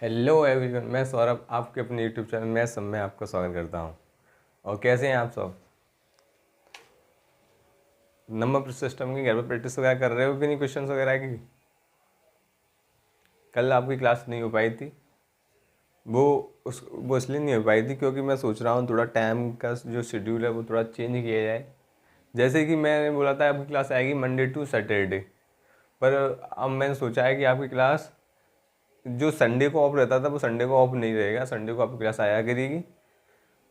Hello everyone, मैं सौरभ आपके अपने यूट्यूब चैनल मैं सब में आपका स्वागत करता हूँ। और कैसे हैं आप सब? नंबर सिस्टम की घर पर प्रैक्टिस वगैरह कर रहे हो कि नहीं? क्वेश्चंस वगैरह की कल आपकी क्लास नहीं हो पाई थी। वो इसलिए नहीं हो पाई थी क्योंकि मैं सोच रहा हूँ थोड़ा टाइम का जो शेड्यूल है वो थोड़ा चेंज किया जाए। जैसे कि मैंने बोला था आपकी क्लास आएगी मंडे टू सैटरडे, पर अब मैंने सोचा है कि आपकी क्लास जो संडे को ऑफ रहता था वो संडे को ऑफ नहीं रहेगा, संडे को आपकी क्लास आया करेगी।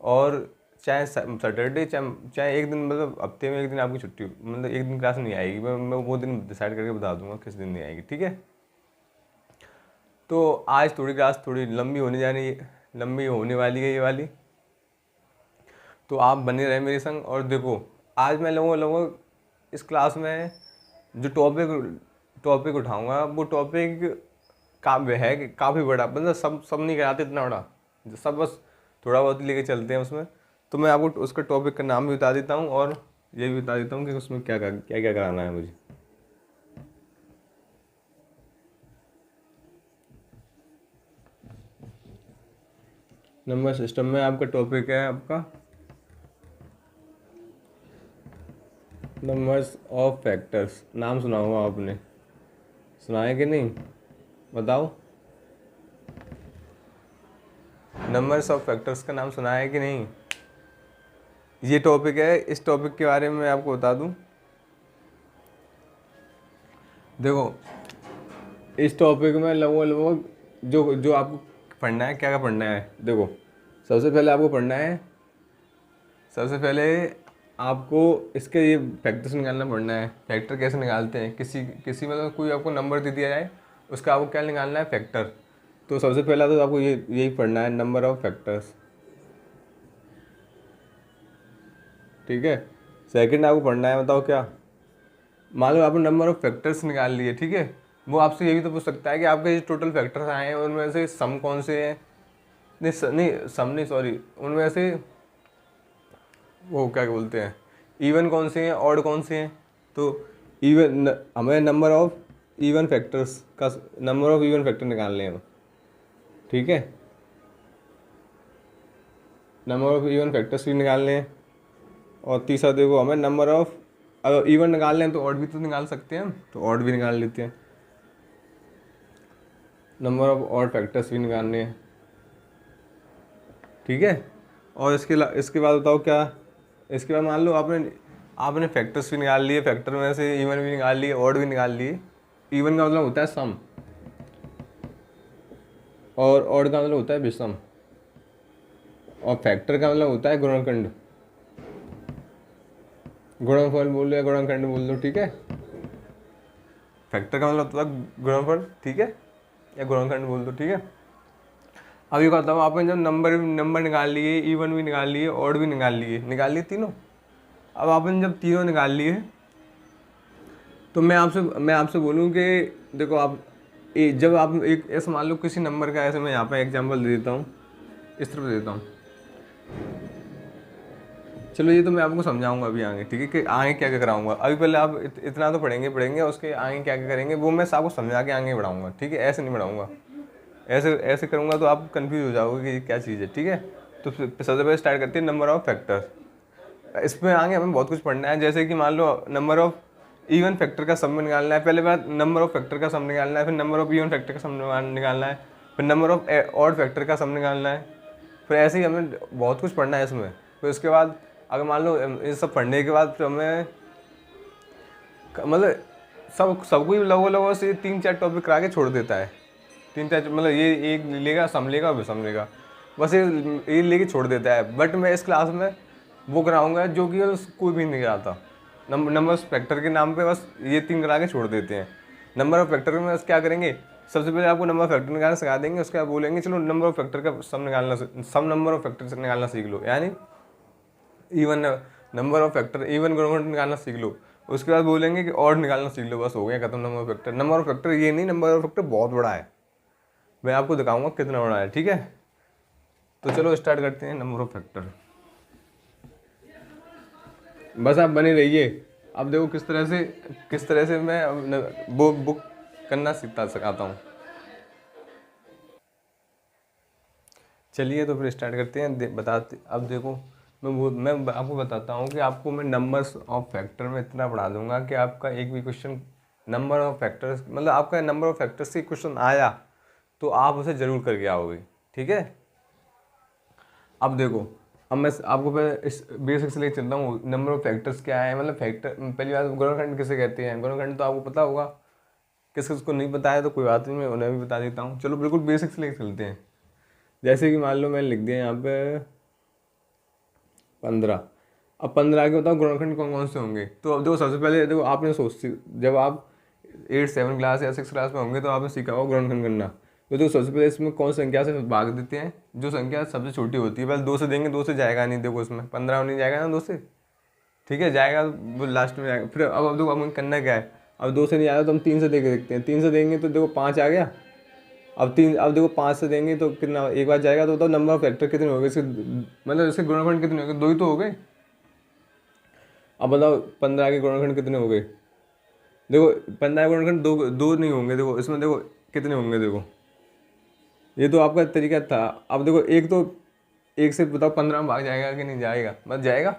और चाहे सैटरडे चाहे चाहे एक दिन, मतलब हफ्ते में एक दिन आपकी छुट्टी, मतलब एक दिन क्लास नहीं आएगी। मैं वो दिन डिसाइड करके बता दूंगा किस दिन नहीं आएगी, ठीक है? तो आज थोड़ी क्लास थोड़ी लंबी होने वाली है ये वाली। तो आप बने रहे मेरे संग। और देखो, आज मैं लोगों इस क्लास में जो टॉपिक उठाऊंगा वो टॉपिक काव्य है कि काफ़ी बड़ा, मतलब सब नहीं कराते इतना बड़ा, सब बस थोड़ा बहुत ही लेके चलते हैं उसमें। तो मैं आपको उसका टॉपिक का नाम भी बता देता हूँ और ये भी बता देता हूँ कि उसमें क्या क्या क्या क्या कराना है मुझे। नंबर सिस्टम में आपका टॉपिक है आपका नंबर्स ऑफ फैक्टर्स। नाम सुना होगा आपने, सुना है कि नहीं बताओ? नंबर्स ऑफ फैक्टर्स का नाम सुना है कि नहीं? ये टॉपिक है। इस टॉपिक के बारे में मैं आपको बता दूं। देखो, इस टॉपिक में लगभग जो जो आपको पढ़ना है, क्या क्या पढ़ना है, देखो। सबसे पहले आपको पढ़ना है, सबसे पहले आपको इसके ये फैक्टर्स निकालना पड़ना है। फैक्टर कैसे निकालते हैं? किसी किसी मतलब कोई आपको नंबर दे दिया जाए, उसका आपको क्या निकालना है? फैक्टर। तो सबसे पहला तो आपको यही पढ़ना है, नंबर ऑफ फैक्टर्स, ठीक है? सेकंड आपको पढ़ना है, बताओ क्या? मान लो आपने नंबर ऑफ फैक्टर्स निकाल लिए, ठीक है? वो आपसे ये भी तो पूछ सकता है कि आपके जो टोटल फैक्टर्स आए हैं उनमें से सम कौन से हैं। नहीं सम नहीं, सॉरी, उनमें से वो क्या बोलते हैं, इवन कौन से हैं, ऑड कौन से हैं। तो हमें नंबर ऑफ इवन फैक्टर्स का नंबर ऑफ इवन फैक्टर निकालने हैं, ठीक है? नंबर ऑफ इवन फैक्टर्स भी निकालने हैं। और तीसरा देखो, हमें नंबर ऑफ, अगर इवन निकालने हैं तो ऑड भी तो निकाल सकते हैं हम, तो ऑड भी निकाल लेते हैं। नंबर ऑफ ऑड फैक्टर्स भी निकालने हैं, ठीक है? और इसके बाद बताओ क्या? इसके बाद मान लो आपने आपने फैक्टर्स भी निकाल लिए, फैक्टर में से इवन भी निकाल लिए, ऑड भी निकाल लिए। इवन का मतलब होता है सम और ऑड का मतलब होता है विषम, और फैक्टर का मतलब होता है गुणनखंड। गुणनफल बोल लो या गुणनखंड बोल लो, ठीक है? फैक्टर का मतलब होता है गुणनफल, ठीक है? या गुणनखंड बोल दो, ठीक है? अब ये कहता हूँ, आपने जब नंबर निकाल लिए, इवन भी निकाल लिए, ऑड भी निकाल लिए तीनों। अब आपने जब तीनों निकाल लिए तो मैं आपसे बोलूँ कि देखो, जब आप एक ऐसे मान लो किसी नंबर का, ऐसे मैं यहाँ पे एग्जांपल दे देता हूँ, इस तरफ दे देता हूँ। चलो, ये तो मैं आपको समझाऊंगा अभी आगे, ठीक है? कि आगे क्या क्या कराऊंगा। अभी पहले आप इतना तो पढ़ेंगे, उसके आगे क्या क्या करेंगे वो मैं आपको समझा के आगे बढ़ाऊंगा, ठीक है? ऐसे नहीं बढ़ाऊंगा, ऐसे ऐसे करूँगा तो आप कंफ्यूज हो जाओगे कि क्या चीज़ है, ठीक है? तो सबसे पहले स्टार्ट करते हैं नंबर ऑफ फैक्टर्स। इसमें आगे हमें बहुत कुछ पढ़ना है, जैसे कि मान लो नंबर ऑफ इवन फैक्टर का सम निकालना है। पहले बार नंबर ऑफ फैक्टर का सम निकालना है, फिर नंबर ऑफ इवन फैक्टर का सम निकालना है, फिर नंबर ऑफ ऑड फैक्टर का सम निकालना है। फिर ऐसे ही हमें बहुत कुछ पढ़ना है इसमें। फिर उसके बाद अगर मान लो ये सब पढ़ने के बाद फिर हमें मतलब सबको ही लगो से 3-4 टॉपिक करा के छोड़ देता है। 3-4 मतलब ये एक लेगा, सम लेगा, विषम लेगा, बस ये लेके छोड़ देता है। बट मैं इस क्लास में वो कराऊंगा जो कि कोई भी नहीं कराता। नंबर फैक्टर के नाम पे बस ये 3 करा के छोड़ देते हैं। नंबर ऑफ फैक्टर में बस क्या करेंगे, सबसे पहले आपको नंबर फैक्टर निकालना सिखा देंगे। उसके बाद बोलेंगे चलो नंबर ऑफ फैक्टर का सम नंबर ऑफ फैक्टर निकालना सीख लो, यानी even number of factor, even गुणनखंड निकालना सीख लो। उसके बाद बोलेंगे कि ऑड निकालना सीख लो, बस हो गया खत्म number of factor. Number of factor ये नहीं, नंबर ऑफ फैक्टर बहुत बड़ा है, मैं आपको दिखाऊंगा कितना बड़ा है, ठीक है? तो चलो स्टार्ट करते हैं नंबर ऑफ फैक्टर। बस आप बने रहिए। अब देखो किस तरह से मैं वो बुक करना सिखाता हूँ। चलिए तो फिर स्टार्ट करते हैं। बताते अब देखो, मैं आपको बताता हूँ कि आपको मैं नंबर्स ऑफ फैक्टर में इतना पढ़ा दूंगा कि आपका एक भी क्वेश्चन नंबर ऑफ फैक्टर्स, मतलब आपका नंबर ऑफ फैक्टर्स से क्वेश्चन आया तो आप उसे ज़रूर करके आओगे। ठीक है, अब देखो, अब मैं आपको पहले इस बेसिक से लेकर चलता हूँ। नंबर ऑफ फैक्टर्स क्या है, मतलब फैक्टर, पहली बात गुणनखंड किसे कहते हैं। गुणनखंड तो आपको पता होगा, किस किस को नहीं पता है तो कोई बात नहीं, मैं उन्हें भी बता देता हूँ। चलो बिल्कुल बेसिक से लेकर चलते हैं। जैसे कि मान लो मैंने लिख दिया यहाँ पे 15। अब 15 के बताओ गुणनखंड कौन कौन से होंगे। तो अब देखो, सबसे पहले देखो, आपने जब आप 8 7 क्लास या 6 क्लास में होंगे तो आपने सीखा होगा गुणनखंड करना। तो देखो सबसे पहले इसमें कौन संख्या से भाग देते हैं, जो संख्या सबसे छोटी होती है। पहले 2 से देंगे, 2 से जाएगा नहीं, देखो इसमें 15 नहीं जाएगा ना 2 से, ठीक है, जाएगा वो लास्ट में जाएगा। फिर अब देखो अब करना क्या है, अब 2 से नहीं आया तो हम 3 से दे के देखते हैं। 3 से देंगे तो देखो 5 आ गया। अब देखो 5 से देंगे तो कितना, एक बार जाएगा। तो बताओ नंबर ऑफ फैक्टर कितने हो गए इसके, मतलब इसके गुणनखंड कितने हो गए, 2 ही तो हो गए। अब बताओ 15 के गुणनखंड कितने हो गए। देखो 15 के गुणनखंड दो नहीं होंगे। देखो इसमें देखो कितने होंगे, देखो ये तो आपका तरीका था। अब देखो एक तो, एक से बताओ 15 में भाग जाएगा कि नहीं जाएगा, मत जाएगा।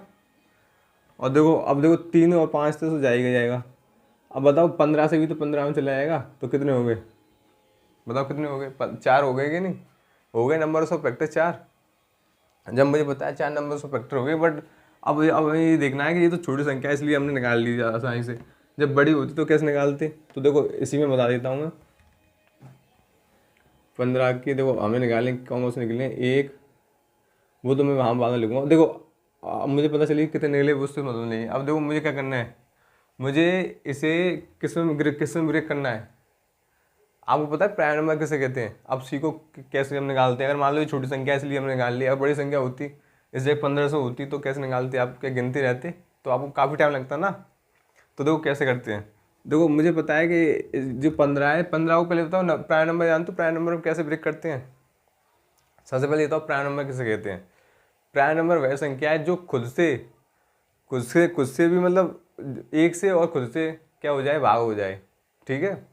और देखो अब देखो 3 और 5 से तो जाएगा जाएगा। अब बताओ 15 से भी तो 15 में चला जाएगा, तो कितने हो गए, बताओ कितने हो गए, 4 हो गए कि नहीं हो गए। नंबर ऑफ फैक्टर 4, जब मुझे बताया 4 नंबर ऑफ फैक्टर हो गए। बट अब ये देखना है कि ये तो छोटी संख्या है इसलिए हमने निकाल ली आसानी से। जब बड़ी होती तो कैसे निकालते, तो देखो इसी में बता देता हूँ मैं। 15 की देखो हमें निकालने कौन कौन से निकले, एक, वो तो मैं वहाँ बाद में लिखूँगा। देखो मुझे पता चली कितने निकले, वो उससे मतलब नहीं है। अब देखो मुझे क्या करना है, मुझे इसे किस में ब्रेक करना है। आपको पता है प्राइम नंबर किसे कहते हैं, अब सीखो कैसे हम निकालते हैं। अगर मान लो ये छोटी संख्या है इसलिए हमने निकाल लिया, अब बड़ी संख्या होती, इस जगह 1500 होती तो कैसे निकालते, आप क्या गिनते रहते तो आपको काफ़ी टाइम लगता ना। तो देखो कैसे करते हैं। देखो मुझे पता है कि जो 15 है, 15 को पहले बताओ ना प्राइम नंबर जानते हो, प्राइम नंबर कैसे ब्रेक करते हैं। सबसे पहले बताओ प्राइम नंबर किसे कहते हैं। प्राइम नंबर वह संख्या है जो खुद से भी, मतलब एक से और खुद से क्या हो जाए, भाग हो जाए। ठीक है,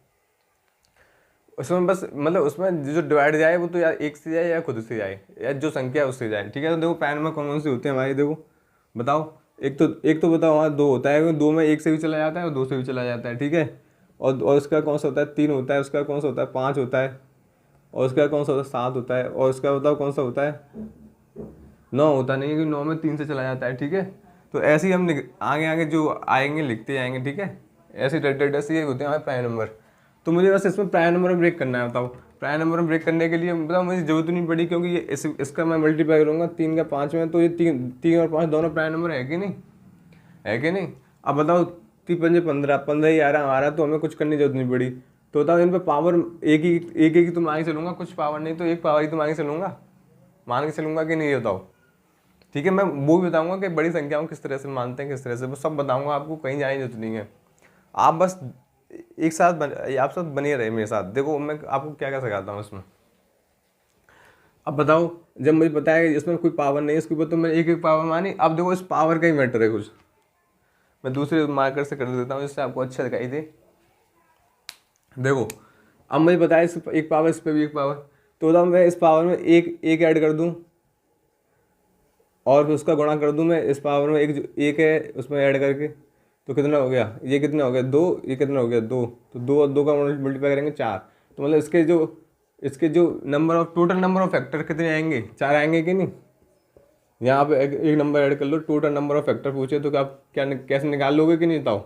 उसमें बस मतलब उसमें जो डिवाइड जाए वो तो या एक से जाए या खुद से जाए या जो संख्या है उससे जाए। ठीक है, तो देखो प्राइम नंबर कौन कौन से होते हैं हमारे, देखो बताओ। एक तो बताओ, वहाँ 2 होता है, 2 में 1 से भी चला जाता है और 2 से भी चला जाता है। ठीक है, और उसका कौन सा होता है, 3 होता है, उसका कौन सा होता है, 5 होता है, और उसका कौन सा होता है, 7 होता है, और उसका बताओ कौन सा होता है, 9 होता नहीं है, क्योंकि 9 में 3 से चला जाता है। ठीक है, तो ऐसे ही हम आगे आगे जो आएंगे लिखते जाएंगे। ठीक है, ऐसे ऐसे ही होते हैं हमारे प्राइम नंबर। तो मुझे बस इसमें प्राइम नंबर में ब्रेक करना है। बताओ प्राइम नंबर में ब्रेक करने के लिए बताओ मुझे जरूरत नहीं पड़ी, क्योंकि ये इसका मैं मल्टीप्लाई करूँगा 3 का 5 में, तो ये 3 और 5 दोनों प्राइम नंबर है कि नहीं, है कि नहीं। अब बताओ 3 5 15, 15 ही आ रहा तो हमें कुछ करने की जरूरत नहीं पड़ी। तो बताओ इन पर पावर एक ही तो मान के चलूँगा, कुछ पावर नहीं तो एक पावर ही तो मान के चलूँगा, मान के चलूँगा कि नहीं, ये बताओ। ठीक है, मैं वो भी बताऊँगा कि बड़ी संख्याओं किस तरह से मानते हैं, किस तरह से, वो सब बताऊँगा आपको, कहीं जाने की जरूरत नहीं है। आप बस एक साथ आप साथ बने रहे मेरे साथ। देखो मैं आपको क्या क्या सिखाता हूँ इसमें। अब बताओ, जब मुझे पता है कि इसमें कोई पावर नहीं है इसके ऊपर, तो मैं एक एक पावर मानी। अब देखो इस पावर का ही मैटर है कुछ, मैं दूसरे मार्कर से कर देता हूँ जिससे आपको अच्छा दिखाई दे। देखो अब मुझे पता है इस एक पावर, इस पर भी एक पावर, तो बताओ मैं इस पावर में एक ऐड कर दूँ और फिर उसका गुणा कर दूँ मैं इस पावर में, एक है उसमें ऐड करके, तो कितना हो गया, ये कितना हो गया 2, ये कितना हो गया 2, तो 2 और 2 का मल्टीप्लाई करेंगे 4। तो मतलब इसके जो टोटल नंबर ऑफ फैक्टर कितने आएंगे, 4 आएंगे कि नहीं। यहाँ पे एक नंबर ऐड कर लो, टोटल नंबर ऑफ फैक्टर पूछे तो आप कैसे निकाल लोगे कि नहीं, बताओ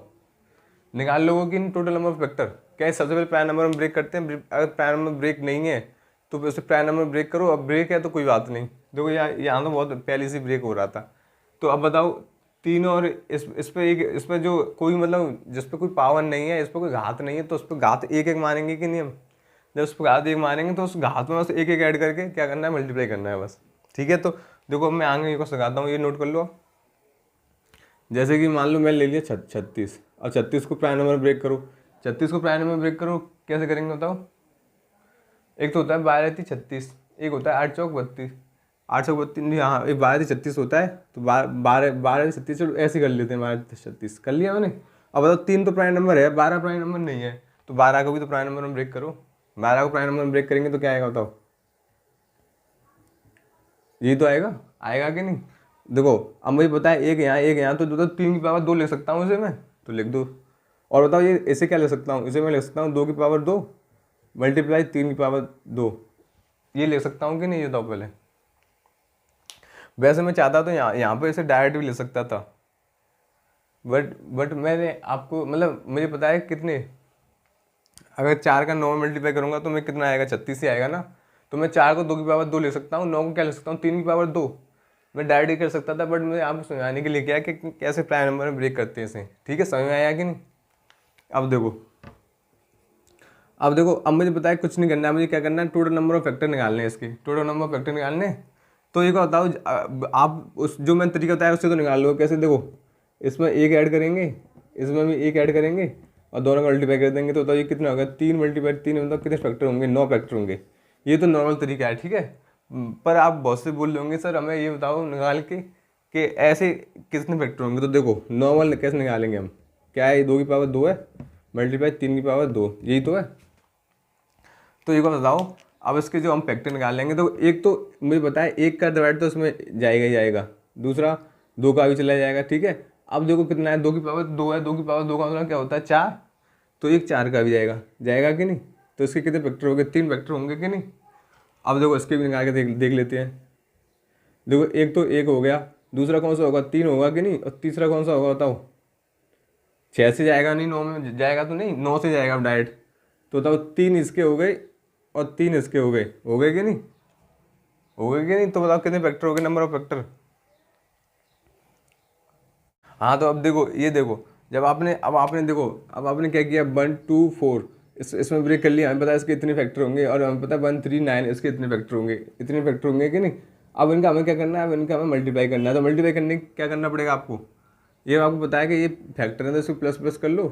निकाल लोगे कि नहीं टोटल नंबर ऑफ फैक्टर। क्या सबसे पहले प्राइम नंबर में ब्रेक करते हैं, अगर प्राइम नंबर ब्रेक नहीं है तो फिर उसे प्राइम नंबर ब्रेक करो। अब ब्रेक है तो कोई बात नहीं, देखो यहाँ तो बहुत पहले से ब्रेक हो रहा था। तो अब बताओ 3 और इस पे एक, इस पर जो कोई मतलब जिस पे कोई पावर नहीं है, इस पर कोई घात नहीं है, तो उस पर घात एक एक मानेंगे कि नहीं हम। जब उस पर घात एक मानेंगे तो उस घात में बस एक एक ऐड करके क्या करना है, मल्टीप्लाई करना है बस। ठीक है, तो देखो मैं आगे को सिखाता हूँ, ये नोट कर लो। जैसे कि मान लो मैं ले लिया 36, और 36 को प्राइम नंबर ब्रेक करो। 36 को प्राइम नंबर ब्रेक करो, कैसे करेंगे बताओ। एक तो होता है 12×36, एक होता है 8 चौक 32, 8 चौक 32 नहीं, हाँ एक 12×36 होता है, तो 12×36 ऐसे कर लेते हैं, 12×36 कर लिया मैंने। अब बताओ 3 तो प्राइम नंबर है, 12 प्राइम नंबर नहीं है, तो 12 को भी तो प्राइम नंबर में ब्रेक करो। 12 को प्राइम नंबर में ब्रेक करेंगे तो क्या आएगा बताओ, यही तो आएगा, आएगा कि नहीं? देखो अब मुझे पता है एक यहाँ एक यहाँ, तो 3 की पावर 2 लिख सकता हूँ इसे मैं, तो लिख दो। और बताओ ये इसे क्या लिख सकता हूँ, इसे मैं लिख सकता हूँ 2 की पावर 2 मल्टीप्लाई 3 की पावर 2, ये लिख सकता हूँ कि नहीं, ये बताओ पहले। वैसे मैं चाहता तो यहाँ पर इसे डायरेक्ट भी लिख सकता था, बट मैंने आपको मतलब मुझे पता है कितने, अगर 4 का 9 में मल्टीप्लाई करूंगा तो मैं कितना आएगा, 36 ही आएगा ना। तो मैं 4 को 2 की पावर 2 लिख सकता हूँ, 9 को क्या लिख सकता हूँ, 3 की पावर 2। मैं डायरेक्ट ही कर सकता था, बट मुझे आपको समझाने के लिए क्या कि कैसे प्राइम नंबर में ब्रेक करते हैं इसे। ठीक है, समझ में आया कि नहीं? अब देखो, अब मुझे पता है कुछ नहीं करना है, मुझे क्या करना है, टोटल नंबर ऑफ फैक्टर निकालने हैं, इसके टोटल नंबर ऑफ फैक्टर निकालने। तो ये क्या बताओ, आप उस जो मैंने तरीका बताया उससे तो निकाल लो। कैसे? देखो, इसमें एक ऐड करेंगे, इसमें भी एक ऐड करेंगे और दोनों का मल्टीप्लाई कर देंगे, तो बताओ ये कितना होगा, 3 × 3 मतलब कितने फैक्टर होंगे, 9 फैक्टर होंगे। ये तो नॉर्मल तरीका है, ठीक है। पर आप बहुत से बोल होंगे सर हमें ये बताओ निकाल के कि ऐसे कितने फैक्टर होंगे। तो देखो नॉर्मल कैसे निकालेंगे हम, क्या है, 2 की पावर 2 है मल्टीप्लाई 3 की पावर 2, यही तो है। तो ये को बताओ, अब इसके जो हम फैक्टर निकाल लेंगे, तो एक तो मुझे पता है एक का डिवाइड तो इसमें जाएगा ही जाएगा, दूसरा 2 का भी चला जाएगा, ठीक है। अब देखो कितना है, 2 की पावर 2 है, 2 की पावर 2 का मतलब क्या होता है 4, तो एक 4 का भी जाएगा, जाएगा कि नहीं? तो इसके कितने फैक्टर होंगे, 3 फैक्टर होंगे कि नहीं? अब देखो इसके भी निकाल के देख लेते हैं। देखो एक तो एक हो गया, दूसरा कौन सा होगा, 3 होगा कि नहीं, और तीसरा कौन सा होगा बताओ, 6 से जाएगा नहीं, 9 में जाएगा तो नहीं, 9 से जाएगा डायरेक्ट। तो बताओ 3 इसके हो गए और 3 इसके हो गए कि नहीं, हो गए कि नहीं? तो बताओ कितने फैक्टर हो गए, नंबर ऑफ फैक्टर। हाँ तो अब देखो, ये देखो, जब आपने अब आपने देखो, अब आपने क्या किया, 1 2 4 इसमें ब्रेक कर लिया, हमें पता है इसके इतने फैक्टर होंगे, और हमें पता है 1 3 9 इसके इतने फैक्टर होंगे, इतने फैक्टर होंगे कि नहीं। अब इनका हमें क्या करना है, अब इनका हमें मल्टीप्लाई करना है। तो मल्टीप्लाई करने क्या करना पड़ेगा आपको, ये आपको पता है कि ये फैक्टर है तो इसको प्लस प्लस कर लो।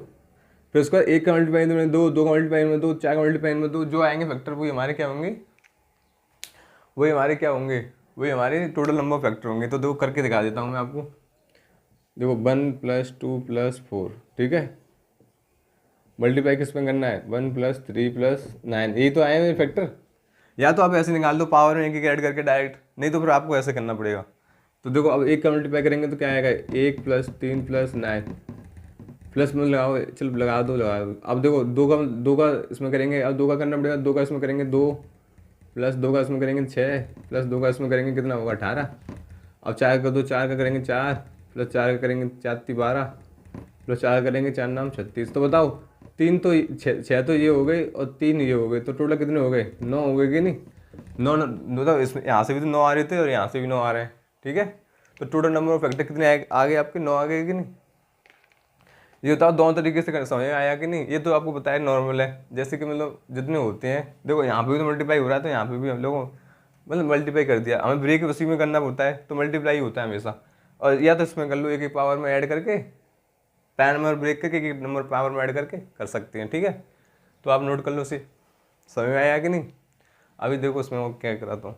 फिर उसके बाद एक का मल्टीप्लाई में 2, 2 का मल्टीप्लाई में 2, 4 का मल्टीप्लाई में 2, जो आएंगे फैक्टर वो हमारे क्या होंगे, वही हमारे क्या होंगे, वही हमारे टोटल नंबर फैक्टर होंगे। तो देखो करके दिखा देता हूँ मैं आपको। देखो 1 + 2 + 4, ठीक है, मल्टीप्लाई किस में करना है, 1 + 3 + 9, यही तो आए हैं फैक्टर। या तो आप ऐसे निकाल दो पावर में एक एक ऐड करके डायरेक्ट, नहीं तो फिर आपको ऐसे करना पड़ेगा। तो देखो अब एक का मल्टीप्लाई करेंगे तो क्या आएगा, 1 + 3 + 9 प्लस में लगाओ, चलो लगा दो। अब देखो दो का इसमें करेंगे, अब 2 का करना पड़ेगा, 2 का इसमें करेंगे 2 प्लस 2 का इसमें करेंगे 6 प्लस 2 का इसमें करेंगे कितना होगा 18। अब 4 का 2, 4 का करेंगे 4 प्लस 4 का करेंगे 4 × 3 = 12 प्लस 4 करेंगे 4 × 9 = 36। तो बताओ 3 तो 6 तो ये हो गए और 3 ये हो गए, तो टोटल कितने हो गए, 9 हो गए कि नहीं। 9 मतलब इसमें यहाँ से भी तो 9 आ रहे थे और यहाँ से भी 9 आ रहे हैं, ठीक है। तो टोटल नंबर ऑफ फैक्टर कितने आ गए आपके, 9 आ गए कि नहीं। ये बताओ दोनों तरीके से समझ में आया कि नहीं। ये तो आपको बताया नॉर्मल है, जैसे कि मतलब जितने होते हैं, देखो यहाँ पे भी तो मल्टीप्लाई हो रहा है, तो यहाँ पे भी हम लोगों मतलब मल्टीप्लाई कर दिया, हमें ब्रेक उसी में करना पड़ता है, तो मल्टीप्लाई होता है हमेशा। और या तो इसमें कर लो एक एक पावर में ऐड करके, पैन नंबर ब्रेक करके एक नंबर पावर में ऐड करके कर सकते हैं, ठीक है। तो आप नोट कर लो उसे, समझ में आया कि नहीं। अभी देखो उसमें मैं क्या कराता हूँ।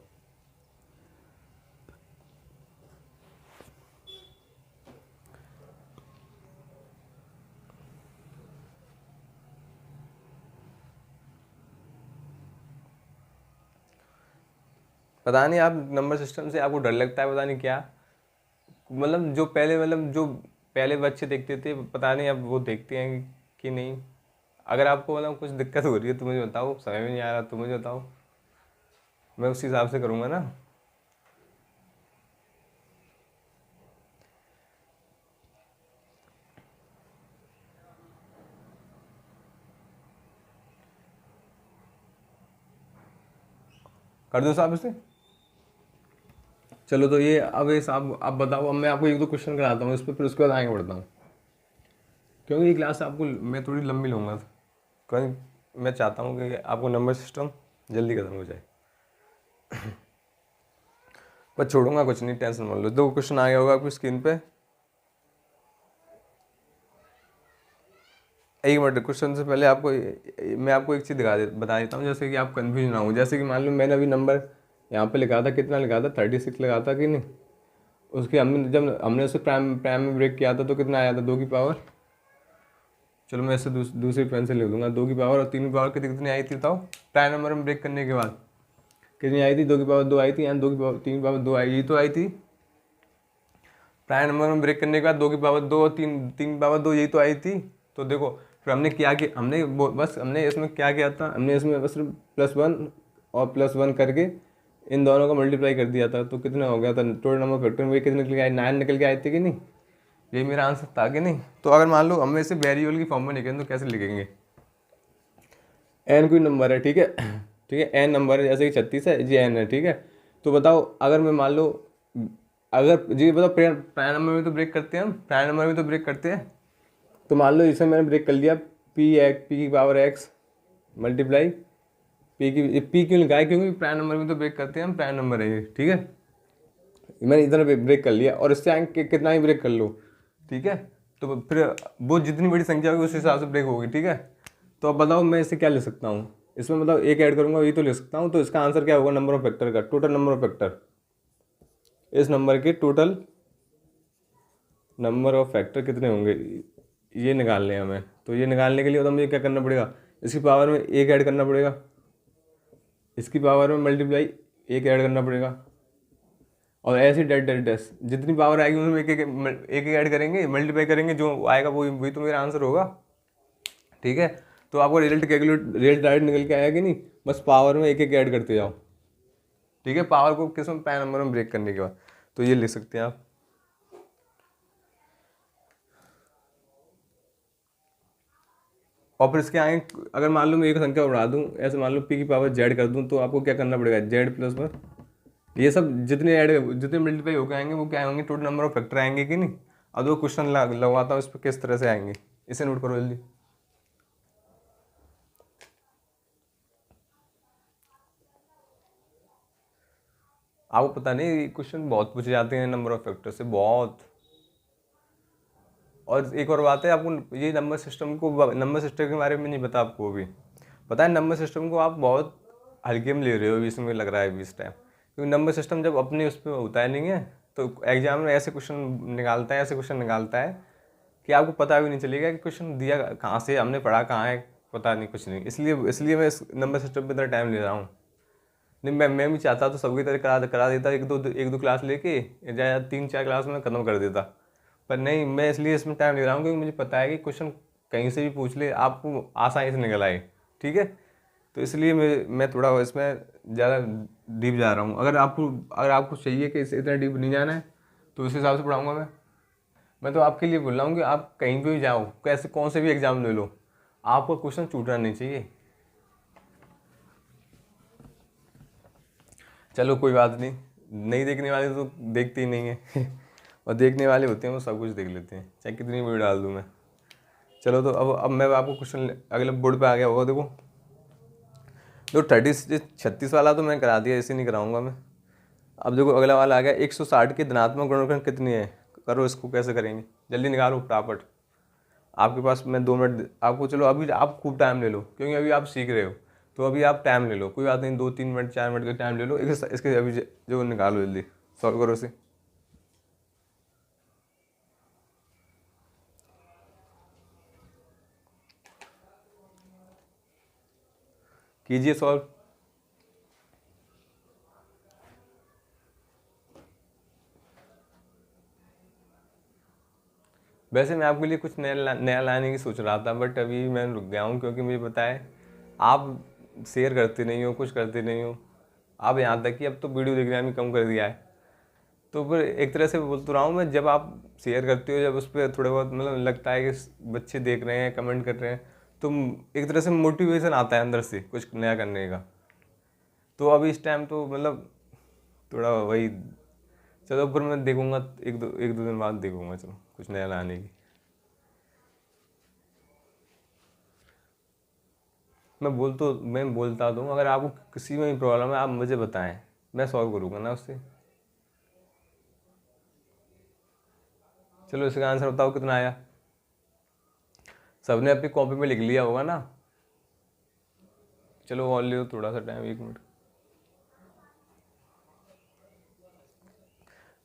पता नहीं आप नंबर सिस्टम से आपको डर लगता है, पता नहीं क्या, मतलब जो पहले बच्चे देखते थे, पता नहीं अब वो देखते हैं कि नहीं। अगर आपको मतलब कुछ दिक्कत हो रही है तो मुझे बताओ, समझ में नहीं आ रहा तो मुझे बताओ, मैं उसी हिसाब से करूँगा ना। कर दो साहब इसे। चलो तो ये अब ये साहब आप बताओ, अब मैं आपको एक दो क्वेश्चन कराता हूँ इस पर, फिर उसके बाद आगे बढ़ता हूँ, क्योंकि ये क्लास आपको मैं थोड़ी लंबी लूँगा, क्योंकि मैं चाहता हूँ कि आपको नंबर सिस्टम जल्दी खत्म हो जाए। बस छोड़ूंगा कुछ नहीं, टेंशन मत लो। दो क्वेश्चन आ गया होगा आपकी स्क्रीन पे, एक मिनट। क्वेश्चन से पहले आपको मैं आपको एक चीज़ बता देता हूँ, जैसे कि आप कन्फ्यूज ना हो। जैसे कि मान लो मैंने अभी नंबर यहाँ पे लिखा था, कितना लिखा था, 36 लिखा था कि नहीं। उसके हमने जब हमने उसे प्राइम प्राइम में ब्रेक किया था तो कितना आया था, 2 की पावर, चलो मैं इसे दूसरी पेन से लिख दूंगा, 2 की पावर और 3 की पावर कितनी कितनी आई थी बताओ, प्राइम नंबर में ब्रेक करने के बाद कितनी आई थी, 2 की पावर 2 आई थी, यहाँ 2 की पावर 3 की पावर 2 आई, ये तो आई थी। प्राइम नंबर में ब्रेक करने के बाद 2 की पावर 2 और 3 की पावर 2 यही तो आई थी। तो देखो फिर हमने क्या किया, हमने इसमें क्या किया था, हमने इसमें बस सिर्फ +1 और +1 करके इन दोनों का मल्टीप्लाई कर दिया था। तो कितना हो गया था टोटल नंबर फैक्टर में, कितने निकल के आए, 9 निकल के आए थे कि नहीं, ये मेरा आंसर था कि नहीं। तो अगर मान लो हमें इसे वेरिएबल की फॉर्म में लिखेंगे तो कैसे लिखेंगे, n कोई नंबर है, ठीक है, ठीक है, n नंबर है, जैसे कि 36 है, ये n है, ठीक है। तो बताओ अगर मैं मान लो, अगर जी बताओ प्राइम नंबर में तो ब्रेक करते हैं हम, प्राइम नंबर में तो ब्रेक करते हैं। तो मान लो इसे मैंने ब्रेक कर लिया, p की पावर x मल्टीप्लाई p क्यों लिखा है, क्योंकि प्राइम नंबर में तो ब्रेक करते हैं हम, प्राइम नंबर है ये, ठीक है। मैंने इधर ब्रेक कर लिया और इससे आगे कितना ही ब्रेक कर लो, ठीक है। तो फिर वो जितनी बड़ी संख्या होगी उस हिसाब से ब्रेक होगी, ठीक है। तो अब बताओ मैं इसे क्या लिख सकता हूँ, इसमें मतलब एक ऐड करूँगा यही तो लिख सकता हूँ। तो इसका आंसर क्या होगा, नंबर ऑफ फैक्टर का टोटल नंबर ऑफ फैक्टर, इस नंबर के टोटल नंबर ऑफ फैक्टर कितने होंगे ये निकालने हैं हमें। तो ये निकालने के लिए तो मुझे क्या करना पड़ेगा, इसकी पावर में एक ऐड करना पड़ेगा, इसकी पावर में मल्टीप्लाई एक ऐड करना पड़ेगा, और ऐसे डैश डैश डैश जितनी पावर आएगी उसमें एक ऐड करेंगे, मल्टीप्लाई करेंगे, जो आएगा वही तो मेरा आंसर होगा, ठीक है। तो आपको रिजल्ट डायरेक्ट निकल के आया कि नहीं, बस पावर में एक ऐड करते जाओ, ठीक है। पावर को किस में, पैन नंबर में ब्रेक करने के बाद। तो ये लिख सकते हैं आप। और फिर इसके आगे अगर मान लो मैं एक संख्या उड़ा दूं, ऐसे मान लो p की पावर z कर दूं, तो आपको क्या करना पड़ेगा, z+1, ये सब जितने मल्टीप्लाई होकर आएंगे वो क्या होंगे, टोटल नंबर ऑफ फैक्टर आएंगे कि नहीं। अब वो क्वेश्चन लगवाता हूँ इस पर किस तरह से आएंगे, इसे नोट करो जल्दी। आपको पता नहीं क्वेश्चन बहुत पूछे जाते हैं नंबर ऑफ फैक्टर से, बहुत। और एक और बात है, आपको ये नंबर सिस्टम के बारे में नहीं पता, आपको भी पता है नंबर सिस्टम को आप बहुत हल्के में ले रहे हो इसमें, लग रहा है अभी इस टाइम, क्योंकि नंबर सिस्टम जब अपने उस पर होता है नहीं है, तो एग्जाम में ऐसे क्वेश्चन निकालता है कि आपको पता भी नहीं चलेगा कि क्वेश्चन दिया कहाँ से, हमने पढ़ा कहाँ है, पता नहीं, कुछ नहीं। इसलिए मैं इस नंबर सिस्टम पर इतना टाइम ले रहा हूँ। नहीं मैं भी चाहता तो सबकी तरह करा देता, एक दो क्लास लेके, या 3-4 क्लास में ख़त्म कर देता, पर नहीं, मैं इसलिए इसमें टाइम ले रहा हूँ क्योंकि मुझे पता है कि क्वेश्चन कहीं से भी पूछ ले आपको आसानी से निकल आए, ठीक है। तो इसलिए मैं थोड़ा इसमें ज़्यादा डीप जा रहा हूँ। अगर आपको चाहिए कि इसे इतना डीप नहीं जाना है तो उस हिसाब से पढ़ाऊँगा मैं तो आपके लिए बोल रहा हूँ कि आप कहीं भी जाओ, कैसे कौन से भी एग्ज़ाम ले लो, आपको क्वेश्चन छूटना नहीं चाहिए। चलो कोई बात नहीं, नहीं देखने वाले तो देखते ही नहीं है और देखने वाले होते हैं वो सब कुछ देख लेते हैं, चाहे कितनी वीडियो डाल दूँ मैं। चलो तो अब मैं आपको क्वेश्चन अगले बोर्ड पे आ गया होगा, देखो 36 वाला तो मैं करा दिया, ऐसे नहीं कराऊंगा मैं। अब देखो अगला वाला आ गया, 160 की धनात्मक गुणनखंड कितनी है, करो इसको कैसे करेंगे, जल्दी निकालो फटाफट। आपके पास मैं 2 मिनट आपको, चलो अभी आप खूब टाइम ले लो क्योंकि अभी आप सीख रहे हो, तो अभी आप टाइम ले लो, कोई बात नहीं, 2-3 मिनट 4 मिनट का टाइम ले लो, इसके अभी जो निकालो, जल्दी सॉल्व करो इसे। कीजिए सॉल्व। वैसे मैं आपके लिए कुछ नया लाने की सोच रहा था, बट अभी मैं रुक गया हूँ क्योंकि मुझे पता है आप शेयर करते नहीं हो, कुछ करते नहीं हो। आप यहाँ तक कि अब तो वीडियो देखना भी कम कर दिया है। तो फिर एक तरह से बोल तो रहा हूँ मैं, जब आप शेयर करते हो, जब उस पर थोड़े बहुत मतलब लगता है कि बच्चे देख रहे हैं, कमेंट कर रहे हैं, तो एक तरह से मोटिवेशन आता है अंदर से कुछ नया करने का। तो अभी इस टाइम तो मतलब थोड़ा वही, चलो फिर मैं देखूँगा, एक दो दिन बाद देखूँगा, चलो कुछ नया लाने की। मैं बोलता दूँ, अगर आपको किसी में भी प्रॉब्लम है आप मुझे बताएं, मैं सॉल्व करूँगा ना उससे। चलो इसका आंसर बताओ कितना आया, सबने अपनी कॉपी में लिख लिया होगा ना। चलो और ले लो थोड़ा सा टाइम, 1 मिनट।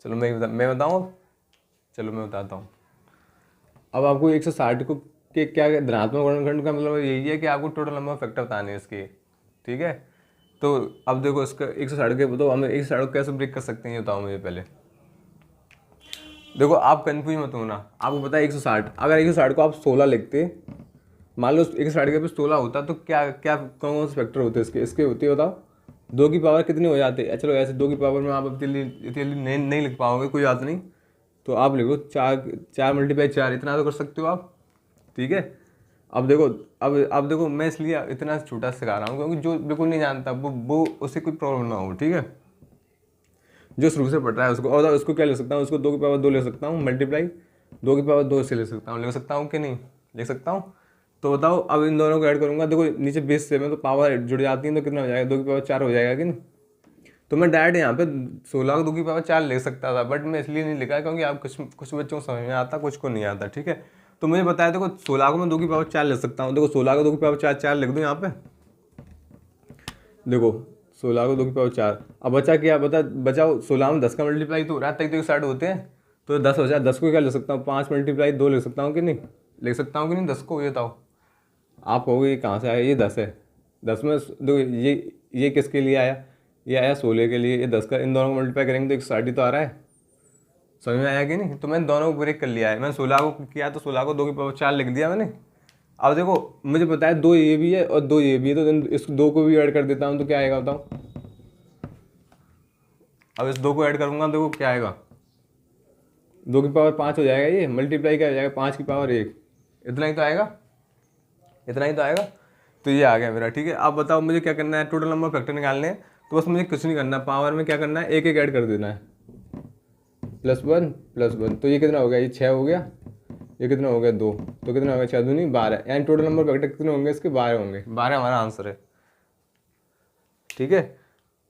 चलो मैं बताऊँ अब। चलो मैं बताता हूँ। अब आपको 160 को क्या धनात्मक गुणनखंड का मतलब यही है कि आपको टोटल नंबर ऑफ फैक्टर बताने हैं इसके, ठीक है। तो अब देखो इसका 160 के, तो हम 160 को कैसे ब्रेक कर सकते हैं ये बताओ मुझे पहले। देखो आप कन्फ्यूज मत होना, आपको पता है 160, अगर 160 को आप 16 लिखते, मान लो 160 के पे 16 होता तो क्या क्या कौन कौन से फैक्टर होते इसके इसके होते बताओ। 2 की पावर कितनी हो जाती है, चलो ऐसे 2 की पावर में आप अब जल्दी नहीं लिख पाओगे, कोई बात नहीं, तो आप लिखो 4 मल्टीप्लाई 4, इतना तो कर सकते हो आप, ठीक है। अब देखो, अब देखो मैं इसलिए इतना छोटा सिखा रहा हूँ क्योंकि जो बिल्कुल नहीं जानता वो उससे कोई प्रॉब्लम ना हो, ठीक है। जो शुरू से पढ़ रहा है उसको, और उसको क्या ले सकता हूँ, उसको 2 की पावर 2 ले सकता हूँ, मल्टीप्लाई 2 की पावर 2 से ले सकता हूँ कि नहीं ले सकता हूँ। तो बताओ अब इन दोनों को ऐड करूँगा, देखो नीचे बेस से में तो पावर जुड़ जाती है, तो कितना हो जाएगा, 2 की पावर 4 हो जाएगा कि नहीं। तो मैं डायरेक्ट यहाँ पे 16 को 2 की पावर 4 ले सकता था, बट मैं इसलिए नहीं लिखा क्योंकि आप कुछ बच्चों को समझ में आता, कुछ को नहीं आता, ठीक है। तो मुझे बताया, देखो 16 को मैं 2 की पावर 4 ले सकता हूँ, देखो 16 को 2 की पावर 4 लिख दूँ यहाँ पे, देखो 16 को 2 की पावर 4। अब बचा क्या, बचाओ 16 में 10 का मल्टीप्लाई तो हो रहा है, तक तो 60 होते हैं, तो 10 हो जाए, 10 को क्या ले सकता हूँ, 5 मल्टीप्लाई 2 ले सकता हूँ कि नहीं, ले सकता हूँ कि नहीं 10 को, ये बताओ। आप कहोगे ये कहाँ से आया, ये 10 है, 10 में देखो ये किसके लिए आया, ये आया 16 के लिए, ये 10 का इन दोनों को मल्टीप्लाई करेंगे तो 160 तो आ रहा है, समझ में आया कि नहीं। तो मैंने दोनों को ब्रेक कर लिया है, मैंने 16 को किया तो 16 को 2 की पावर 4 लिख दिया मैंने। अब देखो मुझे पता है 2 ये भी है और 2 ये भी है, तो इस 2 को भी ऐड कर देता हूँ, तो क्या आएगा बताओ। अब इस 2 को ऐड करूँगा देखो क्या आएगा, 2 की पावर 5 हो जाएगा, ये मल्टीप्लाई क्या हो जाएगा 5 की पावर 1, इतना ही तो आएगा, इतना ही तो आएगा। तो ये आ गया मेरा, ठीक है। अब बताओ मुझे क्या करना है, टोटल नंबर फैक्टर निकालने हैं, तो बस मुझे कुछ नहीं करना, पावर में क्या करना है, एक एक ऐड कर देना है, +1 तो ये कितना हो गया, ये 6 हो गया, ये कितना हो गया 2, तो कितना हो गया 6 दूनी 12, यानी टोटल नंबर फैक्टर कितने होंगे इसके, 12 होंगे, 12 हमारा आंसर है, ठीक है।